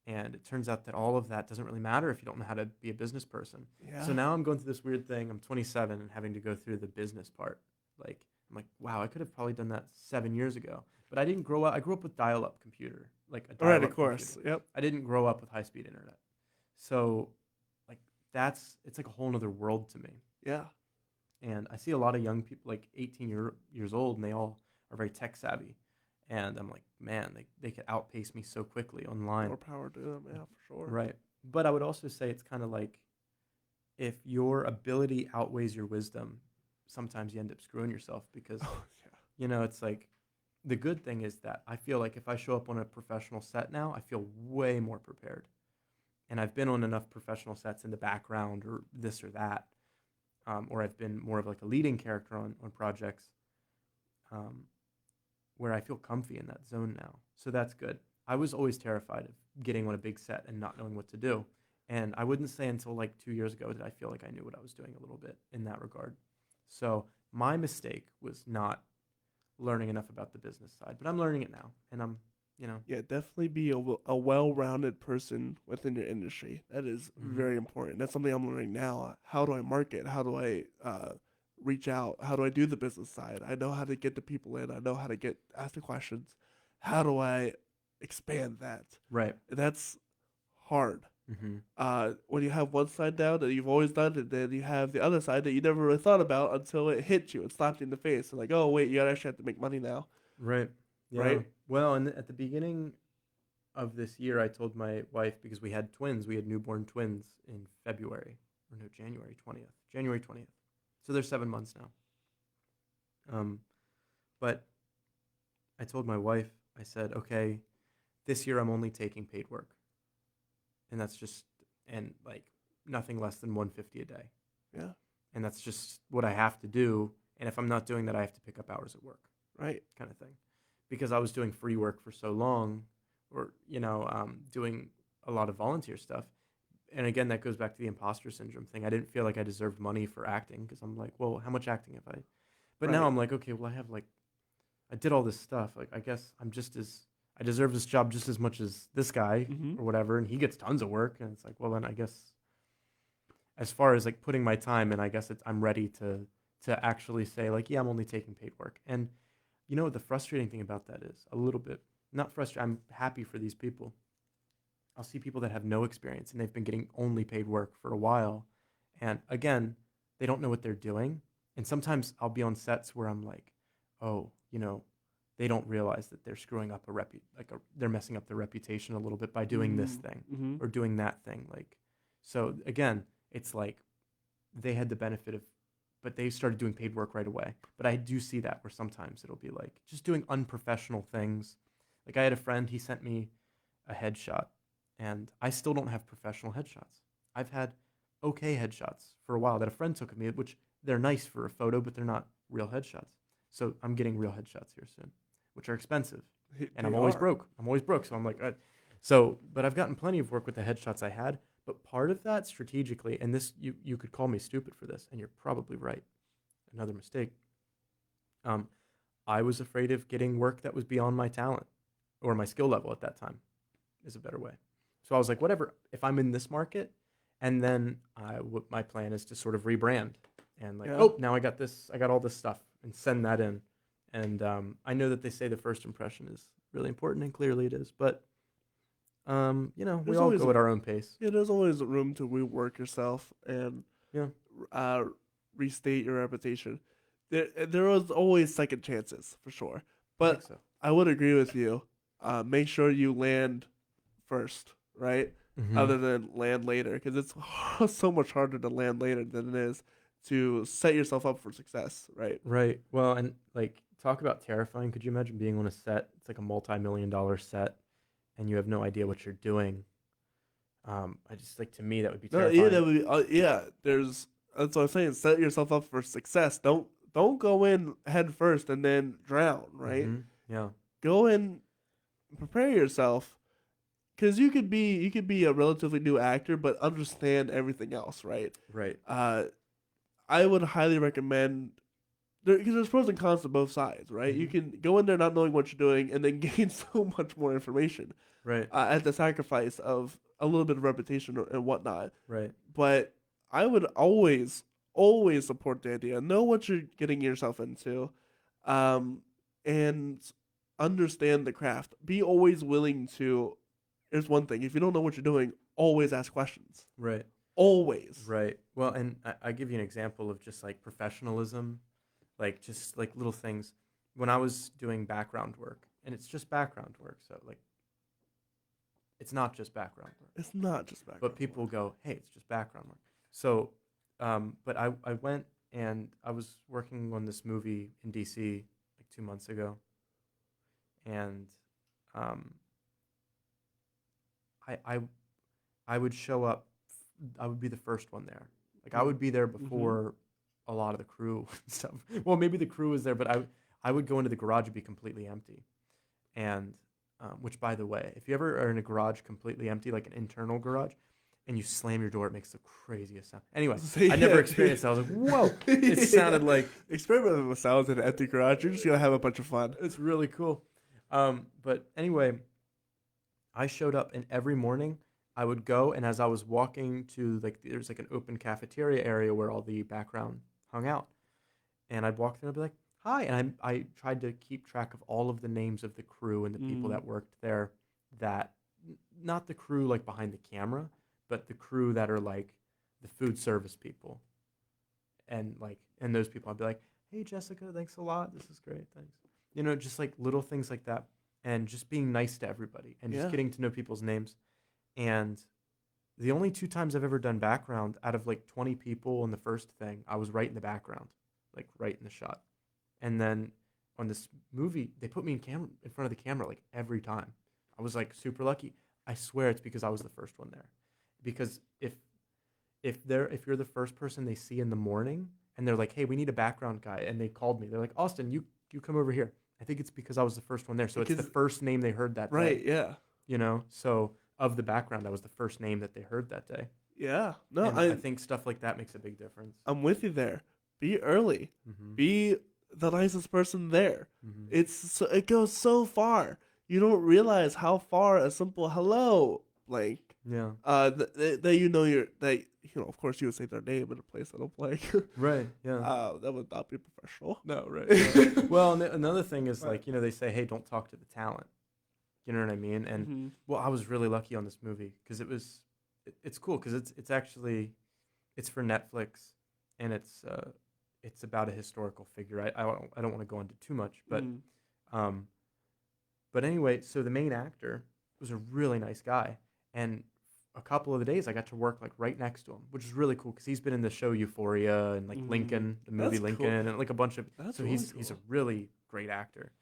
And it turns out that all of that doesn't really matter if you don't know how to be a business person. Yeah. So now I'm going through this weird thing. I'm 27 and having to go through the business part. Like, I'm like, wow, I could have probably done that 7 years ago. But I didn't grow up. I grew up with dial-up computer, like a All right, dial-up of course. computer. Yep. I didn't grow up with high-speed internet. So, like, it's like a whole other world to me. Yeah. And I see a lot of young people, like 18 years old, and they all are very tech savvy. And I'm like, man, they could outpace me so quickly online. More power to them. Yeah, for sure. Right. But I would also say it's kind of like if your ability outweighs your wisdom, sometimes you end up screwing yourself because, Oh, yeah. you know, it's like the good thing is that I feel like if I show up on a professional set now, I feel way more prepared. And I've been on enough professional sets in the background or this or that, or I've been more of like a leading character on projects where I feel comfy in that zone now. So that's good. I was always terrified of getting on a big set and not knowing what to do. And I wouldn't say until like 2 years ago did I feel like I knew what I was doing a little bit in that regard. So my mistake was not learning enough about the business side, but I'm learning it now. And I'm, you know. Yeah, definitely be a well-rounded person within your industry. That is very important. That's something I'm learning now. How do I market? How do I reach out? How do I do the business side? I know how to get the people in. I know how to ask the questions. How do I expand that? Right. That's hard. Mm-hmm. When you have one side down that you've always done, and then you have the other side that you never really thought about until it hit you and slapped you in the face. And like, oh wait, you actually have to make money now. Right. Yeah. Right. Well, and at the beginning of this year, I told my wife, because we had twins, we had newborn twins in January 20th. So they're 7 months now. But I told my wife, I said, okay, this year I'm only taking paid work. And that's just, and like nothing less than $150 a day. Yeah. And that's just what I have to do. And if I'm not doing that, I have to pick up hours at work. Right. Kind of thing. Because I was doing free work for so long, or, you know, doing a lot of volunteer stuff. And again, that goes back to the imposter syndrome thing. I didn't feel like I deserved money for acting because I'm like, well, how much acting have I? But now I'm like, okay, well, I did all this stuff. Like, I guess I deserve this job just as much as this guy or whatever. And he gets tons of work. And it's like, well, then I guess as far as like putting my time in, I guess I'm ready to actually say like, yeah, I'm only taking paid work. And you know what the frustrating thing about that is? A little bit. Not frustrated. I'm happy for these people. I'll see people that have no experience and they've been getting only paid work for a while. And again, they don't know what they're doing. And sometimes I'll be on sets where I'm like, oh, you know, they don't realize that they're screwing up they're messing up their reputation a little bit by doing this thing or doing that thing. Like, so again, it's like they had the benefit of, but they started doing paid work right away. But I do see that where sometimes it'll be like just doing unprofessional things. Like I had a friend, he sent me a headshot and I still don't have professional headshots. I've had okay headshots for a while that a friend took of me, which they're nice for a photo, but they're not real headshots. So I'm getting real headshots here soon, which are expensive. And I'm always broke. So I'm like, but I've gotten plenty of work with the headshots I had. But part of that strategically, and this, you could call me stupid for this, and you're probably right. Another mistake. I was afraid of getting work that was beyond my talent or my skill level at that time is a better way. So I was like, whatever, if I'm in this market, and then my plan is to sort of rebrand and like, oh, now I got all this stuff and send that in. And I know that they say the first impression is really important, and clearly it is, but you know, we all go at our own pace. Yeah, there's always room to rework yourself and restate your reputation. There was always second chances for sure, but I would agree with you. Make sure you land first, right? Other than land later, because it's so much harder to land later than it is to set yourself up for success, right? Right. Well, and like talk about terrifying. Could you imagine being on a set? It's like a multi-million-dollar set, and you have no idea what you're doing. I just like, to me, that would be terrifying. Yeah, that would be, that's what I'm saying. Set yourself up for success. Don't go in head first and then drown, right? Yeah. Go in, prepare yourself, because you could be a relatively new actor, but understand everything else, right? Right. I would highly recommend, because there's pros and cons to both sides, right? You can go in there not knowing what you're doing and then gain so much more information Right. at the sacrifice of a little bit of reputation and whatnot. Right. But I would always support the idea. Know what you're getting yourself into, and understand the craft. Be always willing to. Here's one thing: if you don't know what you're doing, always ask questions. Right. Always. Right. Well, and I give you an example of just like professionalism, like just like little things. When I was doing background work, and it's just background work, so like it's not just background work. It's not just background. But people go, hey, it's just background work. So, but I went and I was working on this movie in DC like 2 months ago, and I would show up. I would be the first one there. Like I would be there before a lot of the crew and stuff. Well, maybe the crew was there, but I would go into the garage and be completely empty. And which, by the way, if you ever are in a garage completely empty, like an internal garage, and you slam your door, it makes the craziest sound. Anyway, I never experienced that. I was like, whoa! It sounded like experimenting with sounds in an empty garage. You're just gonna have a bunch of fun. It's really cool. But anyway, I showed up, and every morning I would go, and as I was walking to like, there's like an open cafeteria area where all the background hung out, and I'd walk through and I'd be like, hi, and I tried to keep track of all of the names of the crew and the people that worked there, that not the crew like behind the camera, but the crew that are like the food service people, and those people, I'd be like, hey Jessica, thanks a lot, this is great, thanks. You know, just like little things like that, and just being nice to everybody, and just getting to know people's names. And the only 2 times I've ever done background out of like 20 people in the first thing, I was right in the background, like right in the shot. And then on this movie, they put me in front of the camera like every time. I was like super lucky. I swear it's because I was the first one there. Because if you're the first person they see in the morning and they're like, hey, we need a background guy, and they called me, they're like, Austin, you come over here. I think it's because I was the first one there. So it's the first name they heard that day. Right, yeah. You know, so of the background, I was the first name that they heard that day. Yeah. No, and I think stuff like that makes a big difference. I'm with you there. Be early. Be the nicest person there. It goes so far. You don't realize how far a simple hello, like, yeah, that of course you would say their name in a place I don't like. Right. Yeah. That would not be professional. No. Right. Well, another thing is like, they say, hey, don't talk to the talent. You know what I mean? And well, I was really lucky on this movie because it's cool because it's actually for Netflix, and it's about a historical figure. I don't want to go into too much, but anyway, so the main actor was a really nice guy, and a couple of the days I got to work like right next to him, which is really cool because he's been in the show Euphoria and like Lincoln, the movie Lincoln, cool. And like a bunch of. So really he's a really great actor,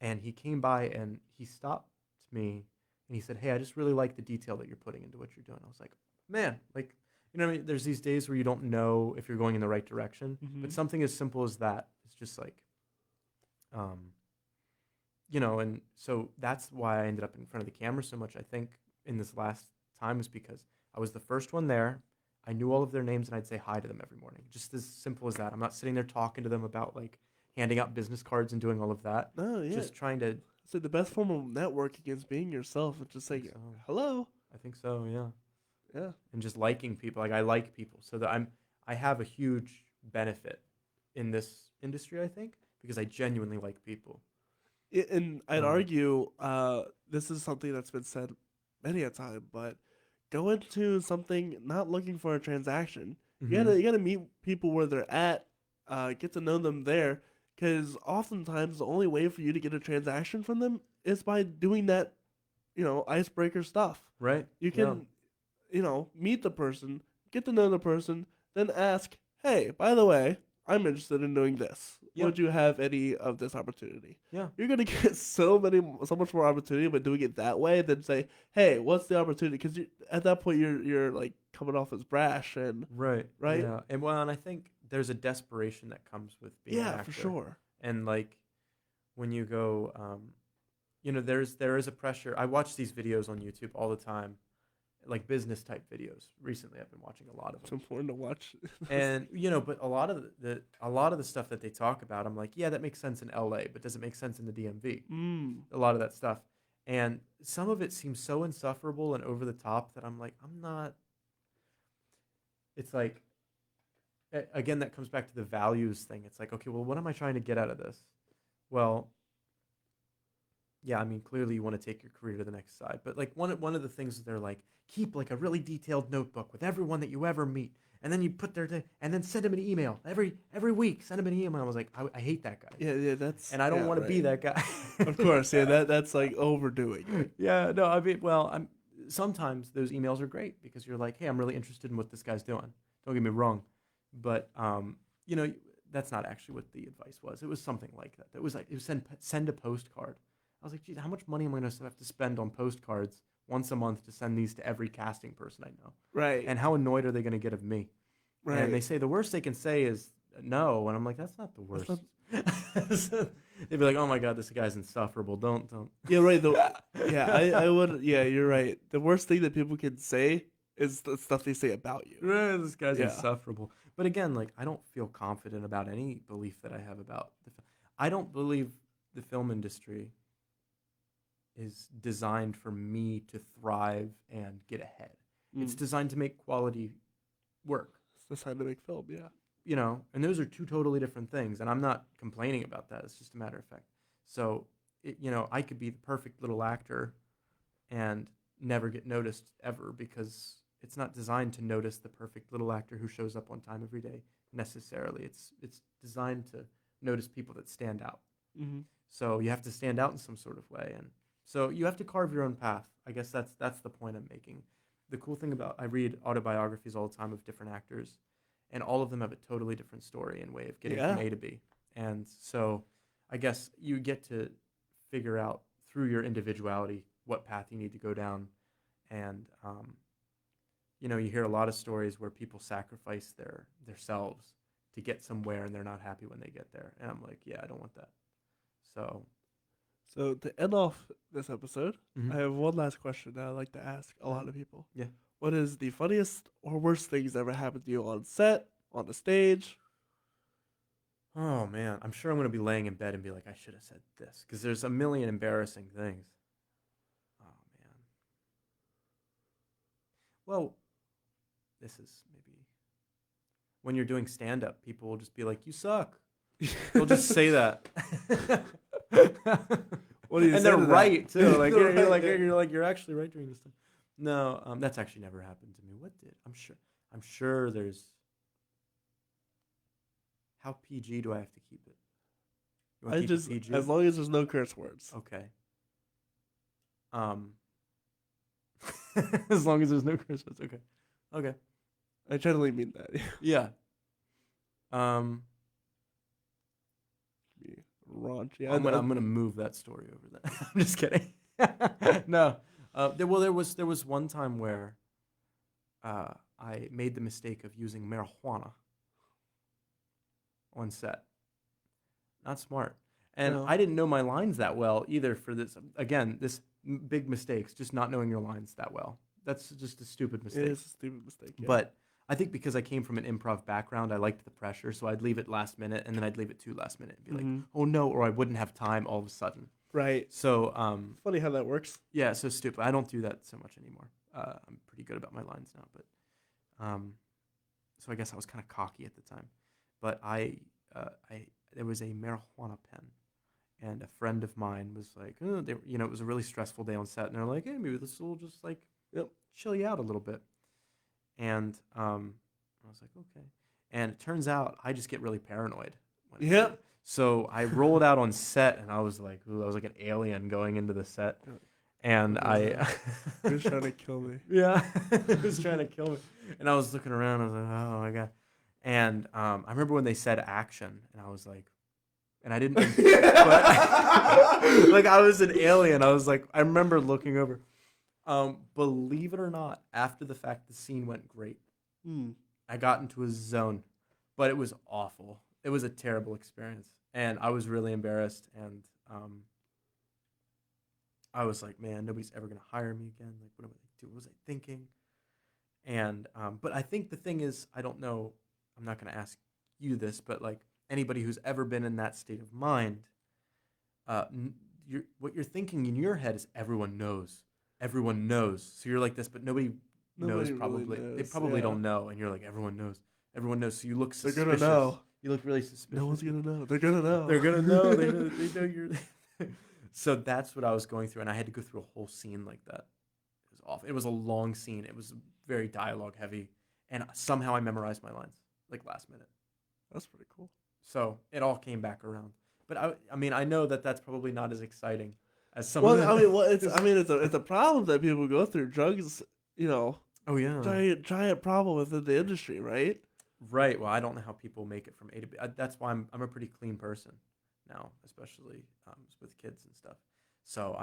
and he came by and he stopped me and he said, hey, I just really like the detail that you're putting into what you're doing. I was like, man, like, you know what I mean? There's these days where you don't know if you're going in the right direction, but something as simple as that is just like, and so that's why I ended up in front of the camera so much, I think, in this last time, is because I was the first one there. I knew all of their names, and I'd say hi to them every morning. Just as simple as that. I'm not sitting there talking to them about like handing out business cards and doing all of that. No, yeah. Just trying to. So the best form of networking is being yourself and just saying, hello. I think so, yeah. Yeah. And just liking people. Like I like people. So that I have a huge benefit in this industry, I think, because I genuinely like people. And I'd argue this is something that's been said many a time, but go into something not looking for a transaction. You gotta meet people where they're at, get to know them there, because oftentimes the only way for you to get a transaction from them is by doing that, icebreaker stuff. Right. You can, meet the person, get to know the person, then ask, hey, by the way, I'm interested in doing this. Yeah. Would you have any of this opportunity? Yeah. You're going to get so much more opportunity by doing it that way than say, hey, what's the opportunity? Because at that point, you're like coming off as brash and right. Yeah. And I think there's a desperation that comes with being an actor. For sure. And like when you go, there is a pressure. I watch these videos on YouTube all the time like business type videos. Recently, I've been watching a lot of It's them. important to watch. And but a lot of the stuff that they talk about, I'm like, yeah, that makes sense in LA, but does it make sense in the DMV? A lot of that stuff, and some of it seems so insufferable and over the top that I'm like, I'm not. It's like, again, that comes back to the values thing. It's like, okay, well, what am I trying to get out of this? Well, yeah, I mean, clearly you want to take your career to the next side, but like one of the things that they're like, keep like a really detailed notebook with everyone that you ever meet, and then you put and then send them an email every week. Send them an email. I was like, I hate that guy. Yeah, that's. And I don't yeah, want to be right. that guy. Of course, yeah, that's like overdoing it. Yeah, no, I mean, well, sometimes those emails are great because you're like, hey, I'm really interested in what this guy's doing. Don't get me wrong, but you know, that's not actually what the advice was. It was something like that. It was like, send a postcard. I was like, geez, how much money am I going to have to spend on postcards once a month to send these to every casting person I know? Right. And how annoyed are they going to get of me? Right. And they say the worst they can say is no, and I'm like, that's not the worst. They'd be like, oh my god, this guy's insufferable. Don't. Yeah, right. I would. Yeah, you're right. The worst thing that people can say is the stuff they say about you. This guy's Yeah. insufferable. But again, like, I don't feel confident about any belief that I have about I don't believe the film industry is designed for me to thrive and get ahead. It's designed to make quality work. It's designed to make film. Yeah. You know, and those are two totally different things, and I'm not complaining about that. It's just a matter of fact. So, I could be the perfect little actor and never get noticed ever because it's not designed to notice the perfect little actor who shows up on time every day necessarily. It's designed to notice people that stand out. Mm-hmm. So you have to stand out in some sort of way, and so you have to carve your own path. I guess that's the point I'm making. The cool thing about I read autobiographies all the time of different actors, and all of them have a totally different story and way of getting from A to B. And so I guess you get to figure out through your individuality what path you need to go down. And, you hear a lot of stories where people sacrifice themselves to get somewhere and they're not happy when they get there. And I'm like, yeah, I don't want that. So to end off this episode, Mhm. I have one last question that I like to ask a lot of people. Yeah. What is the funniest or worst things that ever happened to you on set, on the stage? Oh, man. I'm sure I'm going to be laying in bed and be like, I should have said this. Because there's a million embarrassing things. Oh, man. Well, this is maybe... When you're doing stand-up, people will just be like, you suck. They'll just say that. What do you and say they're to that? right, too. Like, They're you're right, like, yeah. you're actually right during this time. No, that's actually never happened to me. What did? I'm sure there's... How PG do I have to keep it? You wanna keep it PG? As long as there's no curse words. Okay. As long as there's no Christmas. Okay. Okay. I generally mean that. Yeah. Be raunchy. I'm gonna move that story over there. I'm just kidding. No. There was one time where I made the mistake of using marijuana on set. Not smart. And No. I didn't know my lines that well either for this. Again, big mistakes, just not knowing your lines that well. That's just a stupid mistake. It is a stupid mistake. Yeah. But I think because I came from an improv background, I liked the pressure, so I'd leave it last minute, and then I'd leave it too last minute and be like, oh no, or I wouldn't have time all of a sudden. Right. So, Funny how that works. yeah, so stupid. I don't do that so much anymore. I'm pretty good about my lines now, but so I guess I was kind of cocky at the time. But there was a marijuana pen, and a friend of mine was like, it was a really stressful day on set, and they're like, hey, maybe this will just like chill you out a little bit. And I was like, okay. And it turns out I just get really paranoid. Yep. So I rolled out on set, and I was like, I was like an alien going into the set. And He was trying to kill me. yeah, it was trying to kill me. And I was looking around, I was like, oh my God. And I remember when they said action, and I was like, and I didn't, but, like I was an alien. I was like, I remember looking over. Believe it or not, after the fact, the scene went great. I got into a zone, but it was awful. It was a terrible experience, and I was really embarrassed. And I was like, man, nobody's ever gonna hire me again. Like, what am I What was I thinking? And but I think the thing is, I don't know. I'm not going to ask you this, but like anybody who's ever been in that state of mind, what you're thinking in your head is everyone knows. Everyone knows. So you're like this, but nobody knows Nobody probably. really They knows, probably yeah. don't know, and you're like, everyone knows. Everyone knows. So you look They're suspicious. gonna know. You look really suspicious. No one's gonna know. They're gonna know. They're gonna know. They know you're. So that's what I was going through, and I had to go through a whole scene like that. It was awful. It was a long scene. It was very dialogue heavy, and somehow I memorized my lines like last minute. That's pretty cool. So it all came back around. But I mean, I know that that's probably not as exciting as some. Well, of the, it's a problem that people go through. Drugs, Oh yeah. giant problem within the industry, right? Right. Well, I don't know how people make it from A to B. That's why I'm a pretty clean person now, especially with kids and stuff. So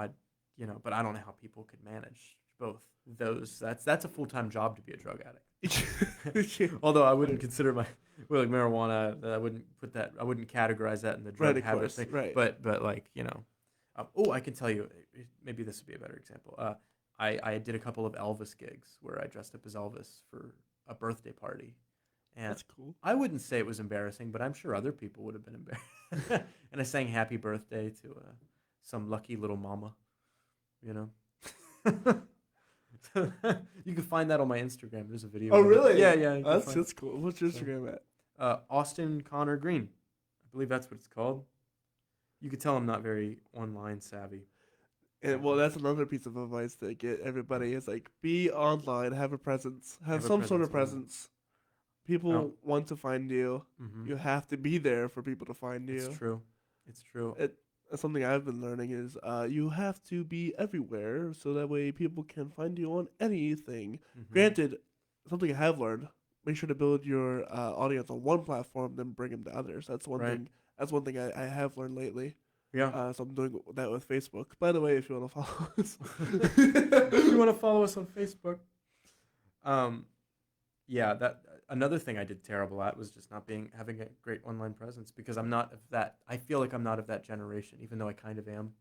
but I don't know how people could manage both those. That's a full-time job to be a drug addict. Although I wouldn't consider like marijuana. I wouldn't put that. I wouldn't categorize that in the drug Right, of habit course, thing. right. But like I can tell you. Maybe this would be a better example. I did a couple of Elvis gigs where I dressed up as Elvis for a birthday party. And That's cool. I wouldn't say it was embarrassing, but I'm sure other people would have been embarrassed. And I sang happy birthday to some lucky little mama, You can find that on my Instagram. There's a video. Oh, of it. really? Yeah, yeah. That's cool. What's your Instagram at? Austin Connor Greene. I believe that's what it's called. You could tell I'm not very online savvy. And well, that's another piece of advice to get everybody is like be online, have a presence, have some sort of presence. People want to find you. Mm-hmm. You have to be there for people to find you. It's true. It's true. Something I've been learning is you have to be everywhere so that way people can find you on anything. Mm-hmm. Granted, something I have learned: make sure to build your audience on one platform, then bring them to others. That's one thing. That's one thing I have learned lately. Yeah. So I'm doing that with Facebook. By the way, if you want to follow us, if you want to follow us on Facebook. Yeah, that another thing I did terrible at was just having a great online presence because I'm not of that. I feel like I'm not of that generation, even though I kind of am.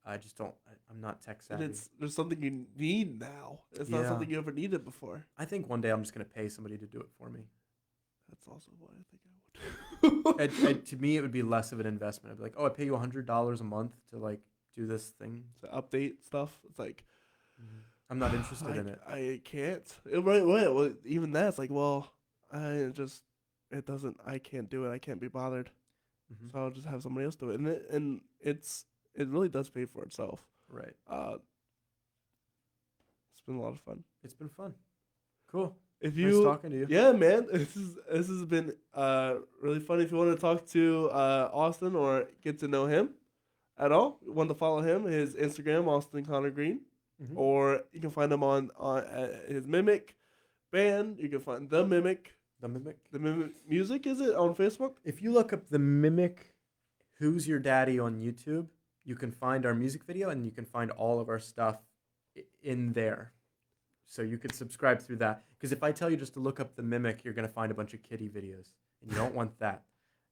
I just don't. I'm not tech savvy. and there's something you need now. It's not something you ever needed before. I think one day I'm just gonna pay somebody to do it for me. That's also what I think I would. And to me, it would be less of an investment. I'd be like, oh, I pay you $100 a month to like do this thing To update stuff. It's like I'm not interested in it. I can't. Well, even that's like, well, I can't do it. I can't be bothered. Mm-hmm. So I'll just have somebody else do it, and it really does pay for itself. Right. It's been a lot of fun. It's been fun. Cool. Nice talking to you. Yeah, man. This has been really fun. If you want to talk to Austin or get to know him at all, you want to follow him, his Instagram, Austin Connor Greene. Mm-hmm. Or you can find him on his Mimic band. You can find The Mimic. The Mimic. The Mimic Music, is it, on Facebook? If you look up The Mimic, Who's Your Daddy on YouTube, you can find our music video and you can find all of our stuff in there. So you could subscribe through that. Because if I tell you just to look up The Mimic, you're going to find a bunch of kiddie videos. And you don't want that.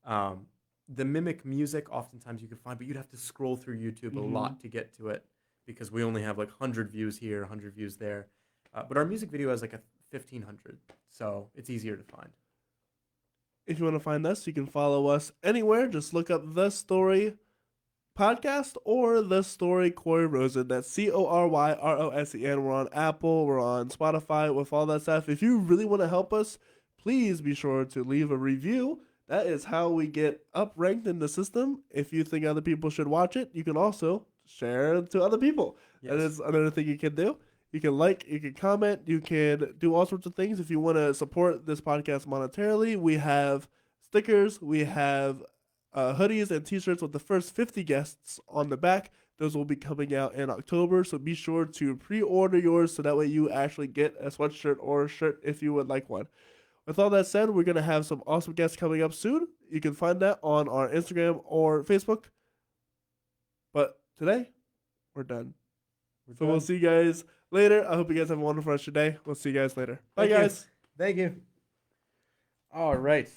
The Mimic music, oftentimes you can find, but you'd have to scroll through YouTube a lot to get to it. Because we only have like 100 views here, 100 views there. But our music video has like 1,500. So it's easier to find. If you want to find us, you can follow us anywhere. Just look up The Story Podcast or The Story Corey Rosen. That's CORYROSEN. We're on Apple. We're on Spotify with all that stuff. If you really want to help us, please be sure to leave a review. That is how we get up ranked in the system. If you think other people should watch it, you can also share it to other people. Yes. That is another thing you can do. You can like, you can comment, you can do all sorts of things. If you want to support this podcast monetarily, we have stickers, we have hoodies and t-shirts with the first 50 guests on the back. Those will be coming out in October, so be sure to pre-order yours so that way you actually get a sweatshirt or a shirt if you would like one. With all that said, we're going to have some awesome guests coming up soon. You can find that on our Instagram or Facebook. But today, we're done. We'll see you guys later. I hope you guys have a wonderful rest of your day. We'll see you guys later. Bye, guys. Thank you. All right.